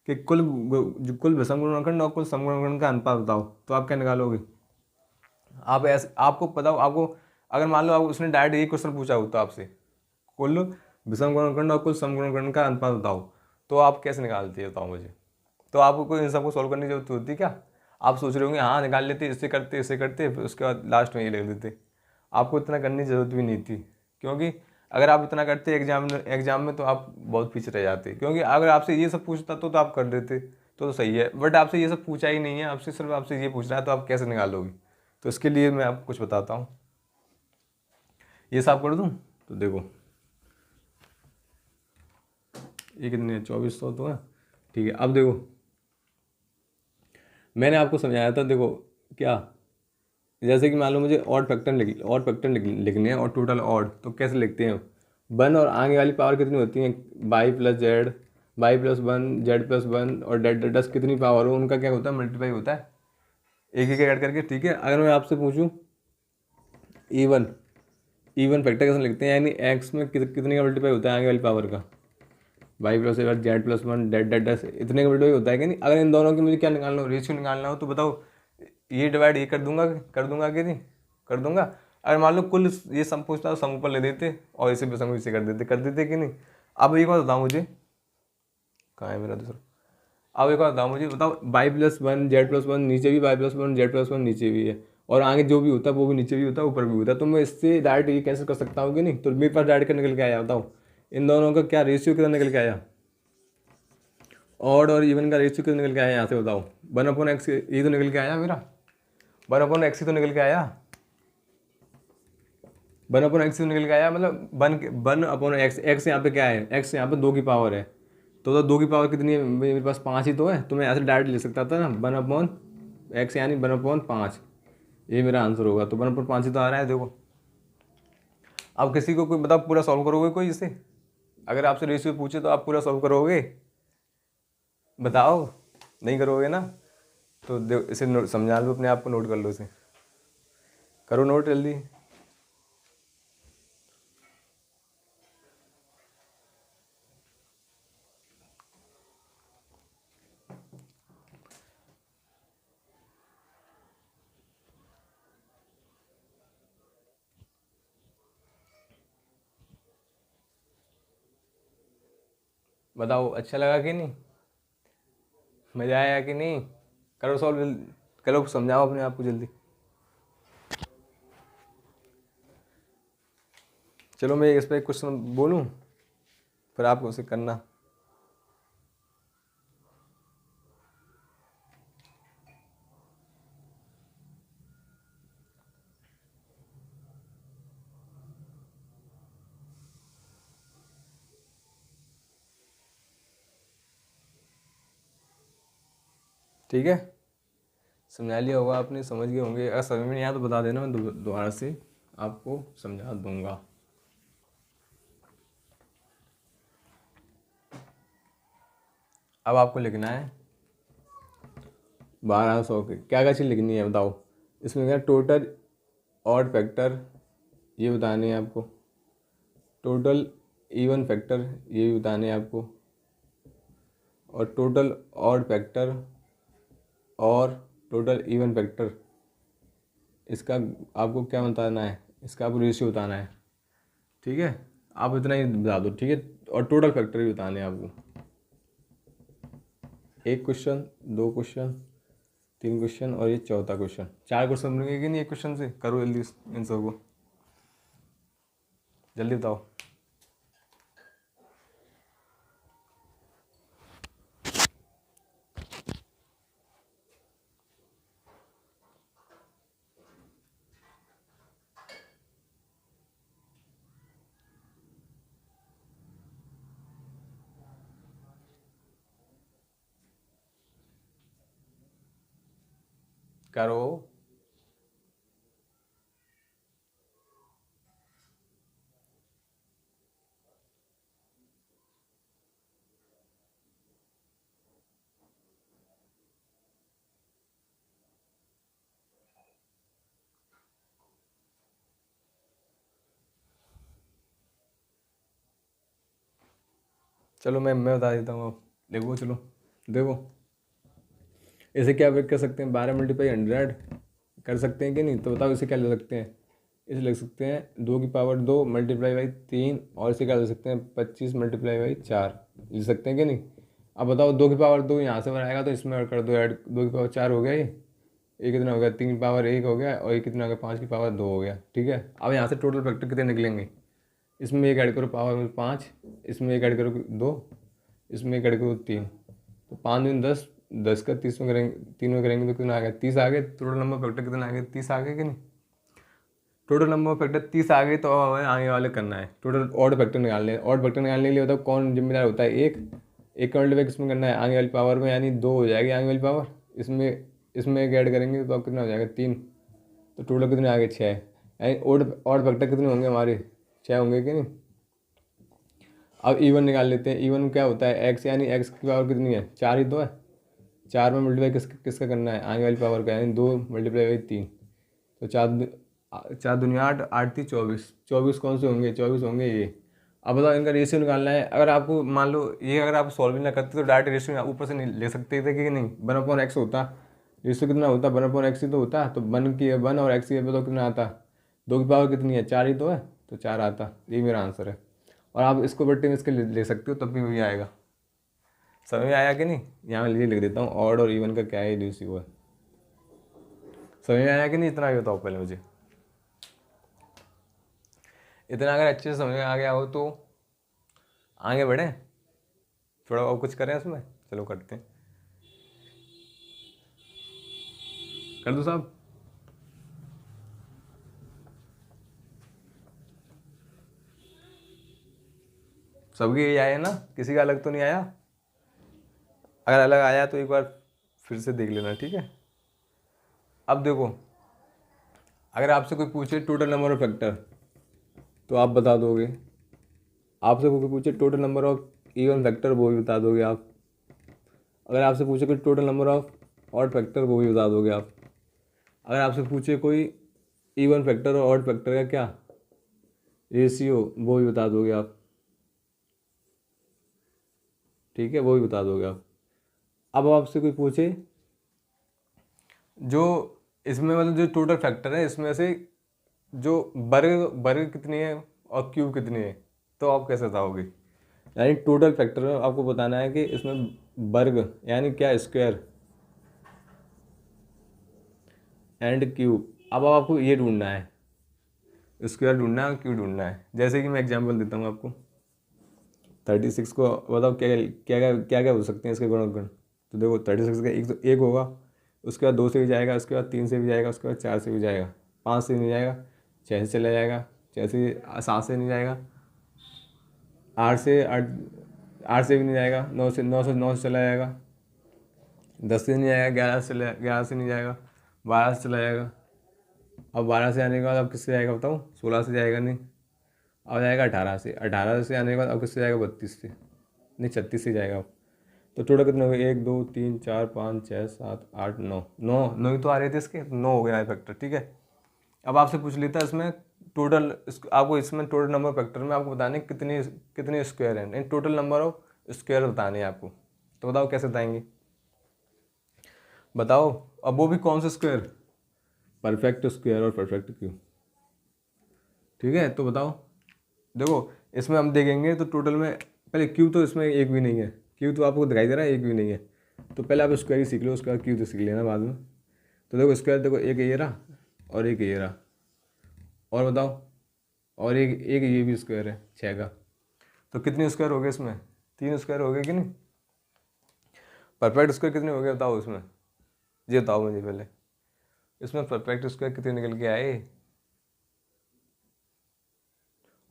कि कुल विषम गुणनखंड और कुल सम गुणनखंड का अनुपात बताओ, तो आप क्या निकालोगे। आप ऐसे, आपको बताओ, आपको अगर मान लो आप उसने डायरेक्ट एक क्वेश्चन पूछा होता आपसे, कुल विषम गुणनखंड और कुल सम गुणनखंड का अनुपात बताओ, तो आप कैसे निकालते हैं बताओ मुझे। तो आपको कोई इन सबको सॉल्व करने की जरूरत होती क्या, आप सोच रहे होंगे हाँ निकाल लेते, इससे करते फिर उसके बाद लास्ट में ये लिख देते। आपको इतना करने की ज़रूरत भी नहीं थी, क्योंकि अगर आप इतना करते एग्जाम में तो आप बहुत पीछे रह जाते, क्योंकि अगर आपसे ये सब पूछता तो आप कर देते तो सही है। बट आपसे ये सब पूछा ही नहीं है, आपसे सिर्फ आपसे ये पूछ रहा है, तो आप कैसे निकालोगे। तो इसके लिए मैं आपको कुछ बताता हूँ, ये साफ कर दूँ। तो देखो, ये कितने 2400 तो है, ठीक है। अब देखो, मैंने आपको समझाया था, देखो क्या, जैसे कि मान लो मुझे ऑड फैक्टर लिखने हैं और टोटल ऑड, तो कैसे लिखते हैं, 1 और आगे वाली पावर कितनी होती है, y+1 z+1 और डेड 10 कितनी पावर हो उनका क्या होता है, मल्टीप्लाई होता है, एक एक ऐड करके। ठीक है, अगर मैं आपसे पूछूं इवन फैक्टर कैसे लिखते हैं, यानी एक्स में कितने का मल्टीप्लाई होता है आगे वाली पावर का, Y plus Z plus one डेड डेड डेड इतने का वीडियो होता है कि नहीं। अगर इन दोनों की मुझे क्या निकालना हो, रेशियो निकालना हो, तो बताओ ये डिवाइड ये कर दूंगा कि नहीं, कर दूंगा। अगर मान लो कुल ये सम पूछता तो सम ऊपर ले देते और इसे भी सम इसे कर देते कि नहीं। अब एक बात बताओ मुझे, कहाँ है मेरा दूसरा। अब एक बात बताओ मुझे, बताओ Y plus one Z plus one नीचे भी Y plus one Z plus one नीचे भी है, और आगे जो भी होता है वो भी नीचे भी होता है ऊपर भी होता है, तो मैं इससे डायरेक्ट ये कैंसिल कर सकता हूँ कि नहीं। तो मेरे पास डायरेक्ट निकल के आया, बताओ इन दोनों का क्या रेशियो कितना निकल के आया, ऑड और इवन का रेशियो कितना निकल के आया यहाँ से, बताओ। 1/x ये तो निकल के आया मेरा, 1/x ही तो निकल के आया, 1/x तो निकल के आया, मतलब 1/x, एक्स यहाँ पे क्या है, एक्स यहाँ पे 2 की पावर है, तो 2 की पावर कितनी है मेरे पास, 5 ही तो है, तो मैं ऐसे डायरेक्ट ले सकता था ना, 1/x यानी 1/5, ये मेरा आंसर होगा। तो 1/5 ही तो आ रहा है, देखो। अब किसी को कोई बताओ पूरा सॉल्व करोगे कोई इसे, अगर आपसे रेशियो पूछे तो आप पूरा सॉल्व करोगे, बताओ, नहीं करोगे ना। तो इसे समझा लो, अपने आप को नोट कर लो, इसे करो नोट जल्दी। बताओ अच्छा लगा कि नहीं, मज़ा आया कि नहीं, करो सॉल्व जल्दी, करो समझाओ अपने आप को जल्दी। चलो मैं इस पर एक क्वेश्चन बोलूँ, फिर आपको उसे करना। ठीक है, समझा लिया होगा आपने, समझ गए होंगे। अगर समझ में नहीं आया तो बता देना, मैं दोबारा से आपको समझा दूंगा। अब आपको लिखना है 1200 के क्या क्या चीज़ लिखनी है, बताओ। इसमें क्या टोटल ऑड फैक्टर ये बताने हैं आपको, टोटल इवन फैक्टर ये भी बताने हैं आपको, और टोटल ऑड फैक्टर और टोटल इवन फैक्टर, इसका आपको क्या बताना है, इसका आपको रेशियो बताना है। ठीक है, आप इतना ही बता दो, ठीक है। और टोटल फैक्टर भी बताने हैं आपको। एक क्वेश्चन, 2 क्वेश्चन, 3 क्वेश्चन और ये चौथा क्वेश्चन, 4 क्वेश्चन बनेंगे कि नहीं एक क्वेश्चन से। करो जल्दी इन सबको, जल्दी बताओ। करो, चलो मैं बता देता हूँ। आप देखो, चलो देखो, इसे क्या ब्रेक कर सकते हैं, 12 × 100 कर सकते हैं कि नहीं। तो बताओ इसे क्या ले सकते हैं, इसे लिख सकते हैं 2 की पावर 2 × 3, और इसे क्या ले सकते हैं 25 × 4 ले सकते हैं कि नहीं। अब बताओ 2 की पावर 2 यहाँ से बनाएगा तो इसमें और कर दो ऐड, 2 की पावर 4 हो गया, ये कितना हो गया, 3 की पावर 1 हो गया, और ये कितना हो गया, 5 की पावर 2 हो गया। ठीक है, अब यहाँ से टोटल फैक्टर कितने निकलेंगे, इसमें एक ऐड करो पावर में 5, इसमें एक ऐड करो 2, इसमें एक ऐड करो 3, तो 5 दूनी 10, 10 का 30 में करेंगे, 3 में करेंगे तो कितना आ गया, 30 आ गए। टोटल नंबर फैक्टर कितना आ गया, 30 आ गए कि नहीं। टोटल नंबर फैक्टर 30 आ गए, तो अब हमें आगे वाले करना है टोटल ऑड फैक्टर निकालने हैं। ऑड फैक्टर निकालने के लिए बताओ कौन जिम्मेदार होता है, एक का मल्टीप्लाई किसमें करना है, आगे वाली पावर में, यानी 2 हो जाएगी आगे वाली पावर, इसमें एक ऐड करेंगे तो अब कितना हो जाएगा 3, तो टोटल कितने आ गए 6, यानी ऑड फैक्टर कितने होंगे हमारे, 6 होंगे कि नहीं। अब इवन निकाल लेते हैं, इवन क्या होता है एक्स, यानी एक्स की पावर कितनी है, 4 ही तो है, 4 में मल्टीप्लाई किसका करना है, आगे वाली पावर का, यानी 2 × 3, तो 4 4 दूनी 8, 8 × 3 = 24, 24 कौन से होंगे, 24 होंगे ये। अब बताओ इनका रेशियो निकालना है। अगर आपको मान लो ये अगर आप सॉल्व ना करते तो डायरेक्ट रेशियो ऊपर से नहीं ले सकते थे कि नहीं, 1/x होता। रेशियो कितना होता, 1/x ही तो होता। तो 1 और x की बताओ कितना आता, 2 की पावर कितनी है, 4 ही तो है, तो 4 आता। ये मेरा आंसर है। और आप इसको बट्टे में इसके ले सकते हो, तब भी वही आएगा। समझ में आया कि नहीं? यहाँ मैं लिख देता हूँ ऑड और इवन का क्या है रेशियो है। समझ में आया कि नहीं? इतना ही बताओ पहले मुझे। इतना अगर अच्छे से समझ में आ गया हो तो आगे बढ़े, थोड़ा और कुछ करें उसमें। चलो करते हैं, कर दो साहब। सबके यही आया ना, किसी का अलग तो नहीं आया? अगर अलग आया तो एक बार फिर से देख लेना, ठीक है। अब देखो, अगर आपसे कोई पूछे टोटल नंबर ऑफ फैक्टर तो आप बता दोगे। आपसे कोई पूछे total number of even factor, वो भी बता दोगे आप। अगर आपसे पूछे कोई total number of odd factor, वो भी बता दोगे आप। अगर आपसे पूछे कोई इवन फैक्टर और ऑड फैक्टर का क्या रेशियो, वो भी बता दोगे आप, ठीक है, वो भी बता दोगे आप। अब आपसे कोई पूछे जो इसमें मतलब जो टोटल फैक्टर है इसमें से जो वर्ग वर्ग कितनी है और क्यूब कितनी है, तो आप कैसे बताओगे? यानी टोटल फैक्टर आपको बताना है कि इसमें वर्ग यानी क्या, स्क्वायर एंड क्यूब। अब आपको ये ढूंढना है, स्क्वायर ढूंढना है और क्यूब ढूंढना है। जैसे कि मैं एग्जांपल देता हूँ आपको, 36 को बताओ क्या क्या क्या क्या क्या हो सकते हैं इसके गुणनखंड। तो देखो 36 का एक तो एक होगा, उसके बाद 2 से भी जाएगा, उसके बाद 3 से भी जाएगा, उसके बाद 4 से भी जाएगा, 5 से नहीं जाएगा, 6 से चला जाएगा, 6 से 7 से नहीं जाएगा, 8 से भी नहीं जाएगा, 9 से चला जाएगा, 10 से नहीं जाएगा, 11 से नहीं जाएगा, 12 से चला जाएगा। अब 12 से आने के बाद अब किससे जाएगा बताओ? 16 से जाएगा नहीं, अब जाएगा 18 से। 18 से आने के बाद अब किससे जाएगा? 32 से नहीं, 36 से जाएगा अब। तो टोटल कितने हो गए? 1 2 3 4 5 6 7 8 9 9 ही तो आ रहे थे इसके, 9 हो गया है फैक्टर, ठीक है। अब आपसे पूछ लेता है इसमें टोटल, आपको इसमें टोटल नंबर फैक्टर में आपको बताने कितने कितने स्क्वायर हैं, टोटल नंबर ऑफ स्क्वायर बताने हैं आपको। तो बताओ कैसे बताएंगे, बताओ। अब वो भी कौन सा स्क्वायर? परफेक्ट स्क्वायर और परफेक्ट क्यूब, ठीक है। तो बताओ, देखो इसमें हम देखेंगे तो टोटल में पहले क्यूब तो इसमें एक भी नहीं है, क्यूब तो आपको दिखाई दे रहा है एक भी नहीं है। तो पहले आप स्क्वायर ही सीख लो, उसके बाद क्यूब तो सीख लेना बाद में। तो देखो स्क्वायर, देखो एक ये रहा और एक ये रहा, और बताओ, और एक एक ये भी स्क्वायर है 6 का। तो कितने स्क्वायर हो गए इसमें? 3 स्क्वायर हो गए कि नहीं? परफेक्ट स्क्वायर कितने हो गए बताओ इसमें, ये बताओ मुझे पहले। इसमें परफेक्ट स्क्वायर कितने निकल के आए?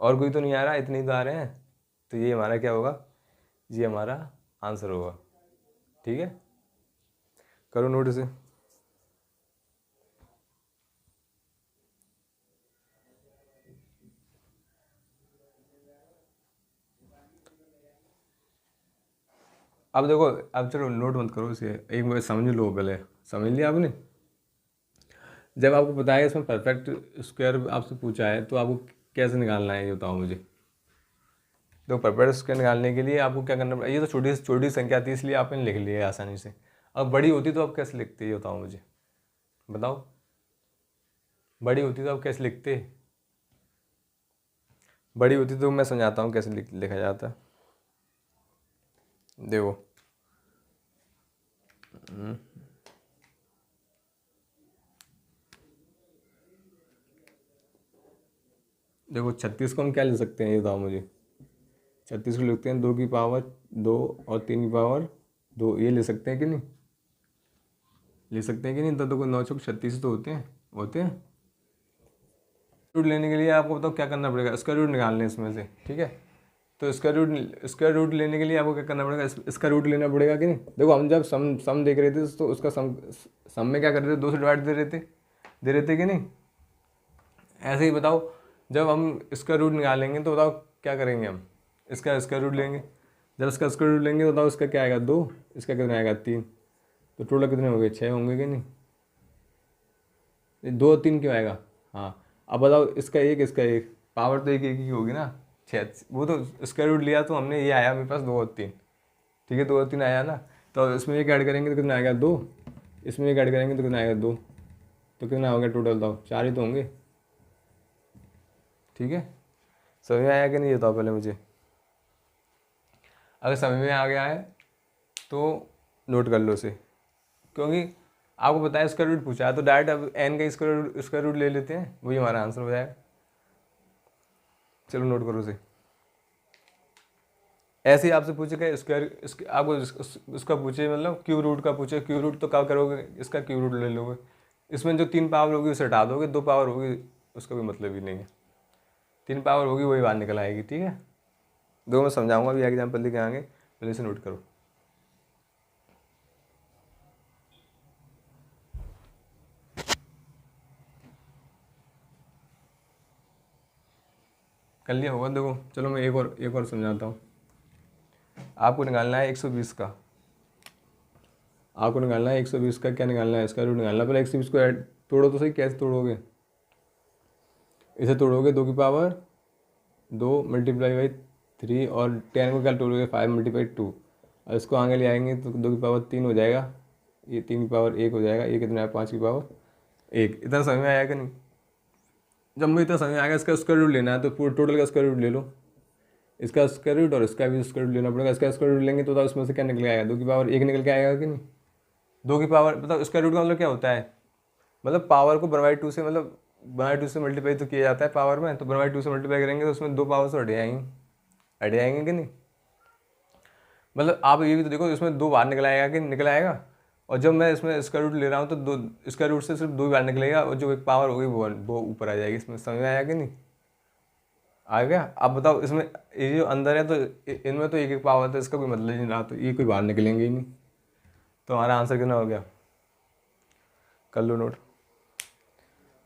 और कोई तो नहीं आ रहा, इतने ही तो आ रहे हैं। तो ये हमारा क्या होगा? ये हमारा आंसर होगा, ठीक है। करो नोट इसे। अब देखो, अब चलो नोट मत करो इसे, एक बार समझ लो पहले। समझ लिया आपने? जब आपको बताया इसमें परफेक्ट स्क्वायर आपसे पूछा है तो आपको कैसे निकालना है ये बताओ मुझे। तो परफेक्ट स्क्वायर निकालने के लिए आपको क्या करना पड़ेगा? ये तो छोटी छोटी संख्या थी इसलिए आपने लिख लिया है आसानी से। अब बड़ी होती तो आप कैसे लिखते ये बताओ मुझे, बताओ। बड़ी होती तो आप कैसे लिखते? बड़ी होती तो मैं समझाता हूँ कैसे लिखा जाता है, देखो। देखो 36 को हम क्या ले सकते हैं ये बताओ मुझे। 36 को लिखते हैं 2 की पावर 2 और 3 की पावर 2, ये ले सकते हैं कि नहीं? ले सकते हैं कि नहीं? तो देखो 9 चौक 36 तो होते हैं। रूट लेने के लिए आपको बताओ क्या करना पड़ेगा? स्क्वायर रूट निकालने हैं इसमें से, ठीक है। तो स्क्वायर रूट लेने के लिए आपको क्या करना पड़ेगा? इसका रूट लेना पड़ेगा कि नहीं? देखो हम जब सम देख रहे थे तो उसका सम में क्या कर रहे थे? 2 से डिवाइड दे रहे थे कि नहीं? ऐसे ही बताओ, जब हम इसका रूट निकालेंगे तो बताओ क्या करेंगे हम? इसका रूट लेंगे। जब इसका स्क्वायर रूट लेंगे तो बताओ इसका क्या आएगा? 2, इसका कितना आएगा? 3। तो टोटल कितने हो गए? 6 होंगे कि नहीं? 2 3 क्यों आएगा? हाँ। अब बताओ इसका एक, इसका एक, पावर तो एक एक ही होगी ना। छः, वो तो स्क्वायर रूट लिया तो हमने, ये आया मेरे पास 2 और 3, ठीक है 2 और 3 आया ना, तो इसमें एक ऐड करेंगे तो कितना आएगा 2, इसमें एक ऐड करेंगे तो कितना आएगा 2, तो कितना हो गया टोटल, बताओ 4 ही तो होंगे, ठीक है। समझ में आया कि नहीं, बताओ पहले मुझे। अगर समझ में आ गया है तो नोट कर लो इसे, क्योंकि आपको पता है स्क्वायर रूट पूछा है तो डायरेक्ट अब एन का स्क्वायर रूट ले लेते हैं, वही हमारा आंसर हो जाएगा। चलो नोट करो इसे। ऐसे ही आपसे पूछेगा स्क्वायर, आपको उसका पूछे मतलब क्यू रूट का पूछे, क्यू रूट तो क्या करोगे, इसका क्यू रूट ले लोगे, इसमें जो 3 पावर होगी उसे हटा दोगे, 2 पावर होगी उसका कोई मतलब ही नहीं है, 3 पावर होगी वही बाहर निकल आएगी, ठीक है। 2 मैं समझाऊंगा अभी एग्जाम्पल लेके आएंगे, पहले से नोट करो। कर लिया होगा, देखो चलो मैं एक और समझाता हूँ। आपको निकालना है 120 का, आपको निकालना है 120 का, क्या निकालना है, स्क्वायर रूट निकालना। पहले 120 को ऐड तोड़ो तो सही, कैसे तोड़ोगे, इसे तोड़ोगे 2 की पावर 2 मल्टीप्लाई बाई 3 और 10 को क्या तोड़ोगे 5 मल्टीप्लाई 2, और इसको आगे ले आएंगे तो 2 की पावर 3 हो जाएगा, ये 3 की पावर 1 हो जाएगा, ये कितना है 5 की पावर 1। इतना समझ में आया कि नहीं। जब मुझे इतना समझ में आएगा इसका स्क्वायर रूट लेना है तो पूरे टोटल का स्क्वायर रूट ले लो, इसका स्क्वायर रूट और इसका भी स्क्वायर रूट लेना पड़ेगा। इसका स्क्वायर रूट लेंगे तो उसमें से क्या निकल के आएगा, 2 की पावर 1 निकल के आएगा कि नहीं। 2 की पावर मतलब स्क्वायर रूट का मतलब क्या होता है, मतलब पावर को 1/2 से, मतलब 1/2 से मल्टीप्लाई तो किया जाता है पावर में, तो 1/2 से मल्टीप्लाई करेंगे तो उसमें 2 पावर से हट जाएंगे कि नहीं। मतलब आप ये भी तो देखो इसमें 2 बाहर निकल आएगा कि निकल आएगा, और जब मैं इसमें स्क्वायर रूट ले रहा हूँ तो 2 स्क्वायर रूट से सिर्फ 2 ही बाहर निकलेगा, और जो एक पावर होगी वो ऊपर आ जाएगी। इसमें समझ में आया कि नहीं, आ गया। अब बताओ इसमें ये जो अंदर है तो इनमें तो एक पावर था, इसका कोई मतलब ही नहीं रहा, तो ये कोई बाहर निकलेंगे ही नहीं, तो हमारा आंसर कितना हो गया, कर लो नोट।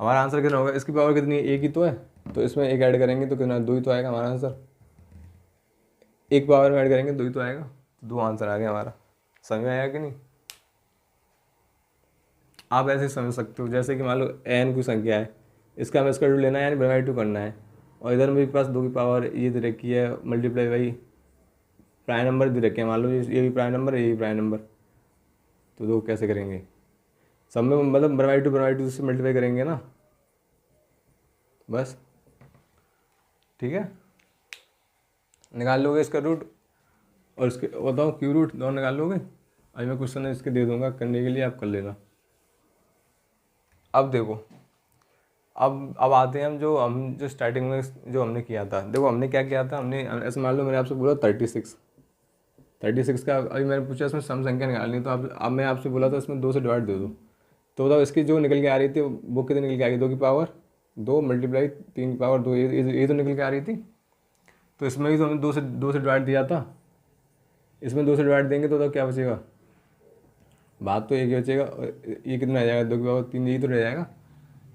हमारा आंसर कितना होगा, इसकी पावर कितनी है, 1 ही तो है, तो इसमें 1 ऐड करेंगे तो कितना 2 ही तो आएगा हमारा आंसर, 1 पावर में ऐड करेंगे 2 ही तो आएगा, तो 2 आंसर आ गया हमारा। समझ में आया कि नहीं। आप ऐसे समझ सकते हो, जैसे कि मान लो n कोई संख्या है, इसका हमें स्क्वायर रूट लेना है यानी बाई 2 करना है, और इधर मेरे पास 2 की पावर ये दे रखी है मल्टीप्लाई बाई प्राइम नंबर दे रखे हैं, मान लो ये भी प्राइम नंबर है, ये भी प्राइम नंबर, तो 2 कैसे करेंगे, सब में मतलब बाई 2 से मल्टीप्लाई करेंगे ना, बस ठीक है। निकाल लोगे इसका रूट और इसके बताओ क्यू रूट, दोनों निकाल लोगे। अभी मैं क्वेश्चन इसके दे दूंगा करने के लिए, आप कर लेना। अब देखो, अब आते हैं हम जो स्टार्टिंग में जो हमने किया था। देखो हमने क्या किया था, हमने ऐसे मान लो मैंने आपसे बोला 36 का, अभी मैंने पूछा इसमें सम संख्या निकालनी, तो अब मैं आपसे बोला था इसमें 2 से डिवाइड दे दो, तो बताओ इसकी जो निकल के आ रही थी वो कितनी निकल के आ गई, 2 की पावर 2 मल्टीप्लाई 3 की पावर 2, ये तो निकल के आ रही थी। तो इसमें भी तो हमने 2 से डिवाइड दिया था, इसमें 2 से डिवाइड देंगे तो क्या बचेगा, बात तो एक ही बचेगा, ये कितना आ जाएगा 2 की पावर 3, यही तो रह जाएगा।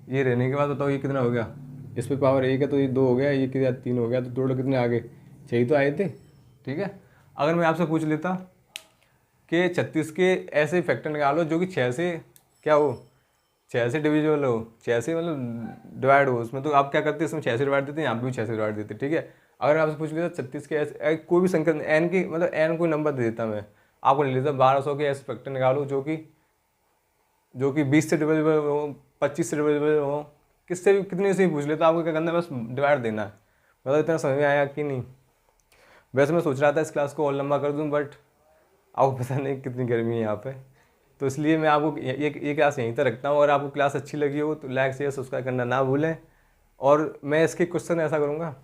ये रहने के बाद बताओ ये कितना हो गया, इस पर पावर 1 है तो ये 2 हो गया, ये कितना 3 हो गया, तो टोटल कितने आ गए, 6 ही तो आए थे, ठीक है। अगर मैं आपसे पूछ लेता कि 36 के ऐसे फैक्टर निकालो जो कि 6 से क्या हो, 6 से डिविजिबल हो, 6 से मतलब डिवाइड हो, उसमें तो आप क्या करते, इसमें 6 से डिवाइड देते हैं, यहाँ पे भी 6 से डिवाइड देते, ठीक है। अगर आपसे पूछ लेता 36 के ऐसे कोई भी संख्या एन की, मतलब एन कोई नंबर दे देता मैं आपको, नहीं लेता 1200 के ऐसे फैक्टर निकालो जो कि 20 से डिविजिबल हो, 25 से डिविजिबल हो, किससे भी कितने से भी पूछ लेता, आपको क्या करना है बस डिवाइड देना है। मतलब इतना समझ में आया कि नहीं। वैसे मैं सोच रहा था इस क्लास को और लंबा कर दूं, बट आपको पता नहीं कितनी गर्मी है यहाँ पे, तो इसलिए मैं आपको ये क्लास यहीं तक रखता हूँ। और आपको क्लास अच्छी लगी हो तो लाइक शेयर सब्सक्राइब करना ना भूलें। और मैं इसके क्वेश्चन ऐसा करूँगा,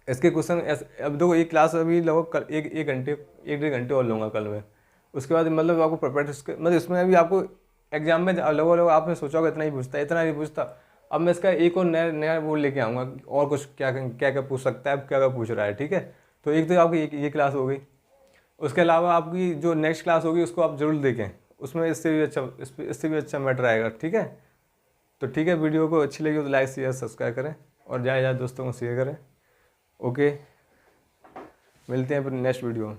इसके क्वेश्चन अब देखो ये क्लास अभी लगभग कल एक 1-1.5 घंटे और लूँगा कल में, उसके बाद मतलब आपको प्रैक्टिस मतलब इसमें अभी आपको एग्जाम में लगभग आपने सोचा होगा इतना ही पूछता, इतना नहीं पूछता। अब मैं इसका एक और नया वो लेके आऊँगा, और कुछ क्या क्या क्या पूछ सकता है, क्या क्या पूछ रहा है, ठीक है। तो एक तो आपकी ये क्लास हो गई, उसके अलावा आपकी जो नेक्स्ट क्लास होगी उसको आप जरूर देखें, उसमें इससे भी अच्छा मैटर आएगा, ठीक है। तो ठीक है, वीडियो को अच्छी लगी हो तो लाइक शेयर सब्सक्राइब करें और ज़्यादा दोस्तों को शेयर करें। ओके, मिलते हैं फिर नेक्स्ट वीडियो में।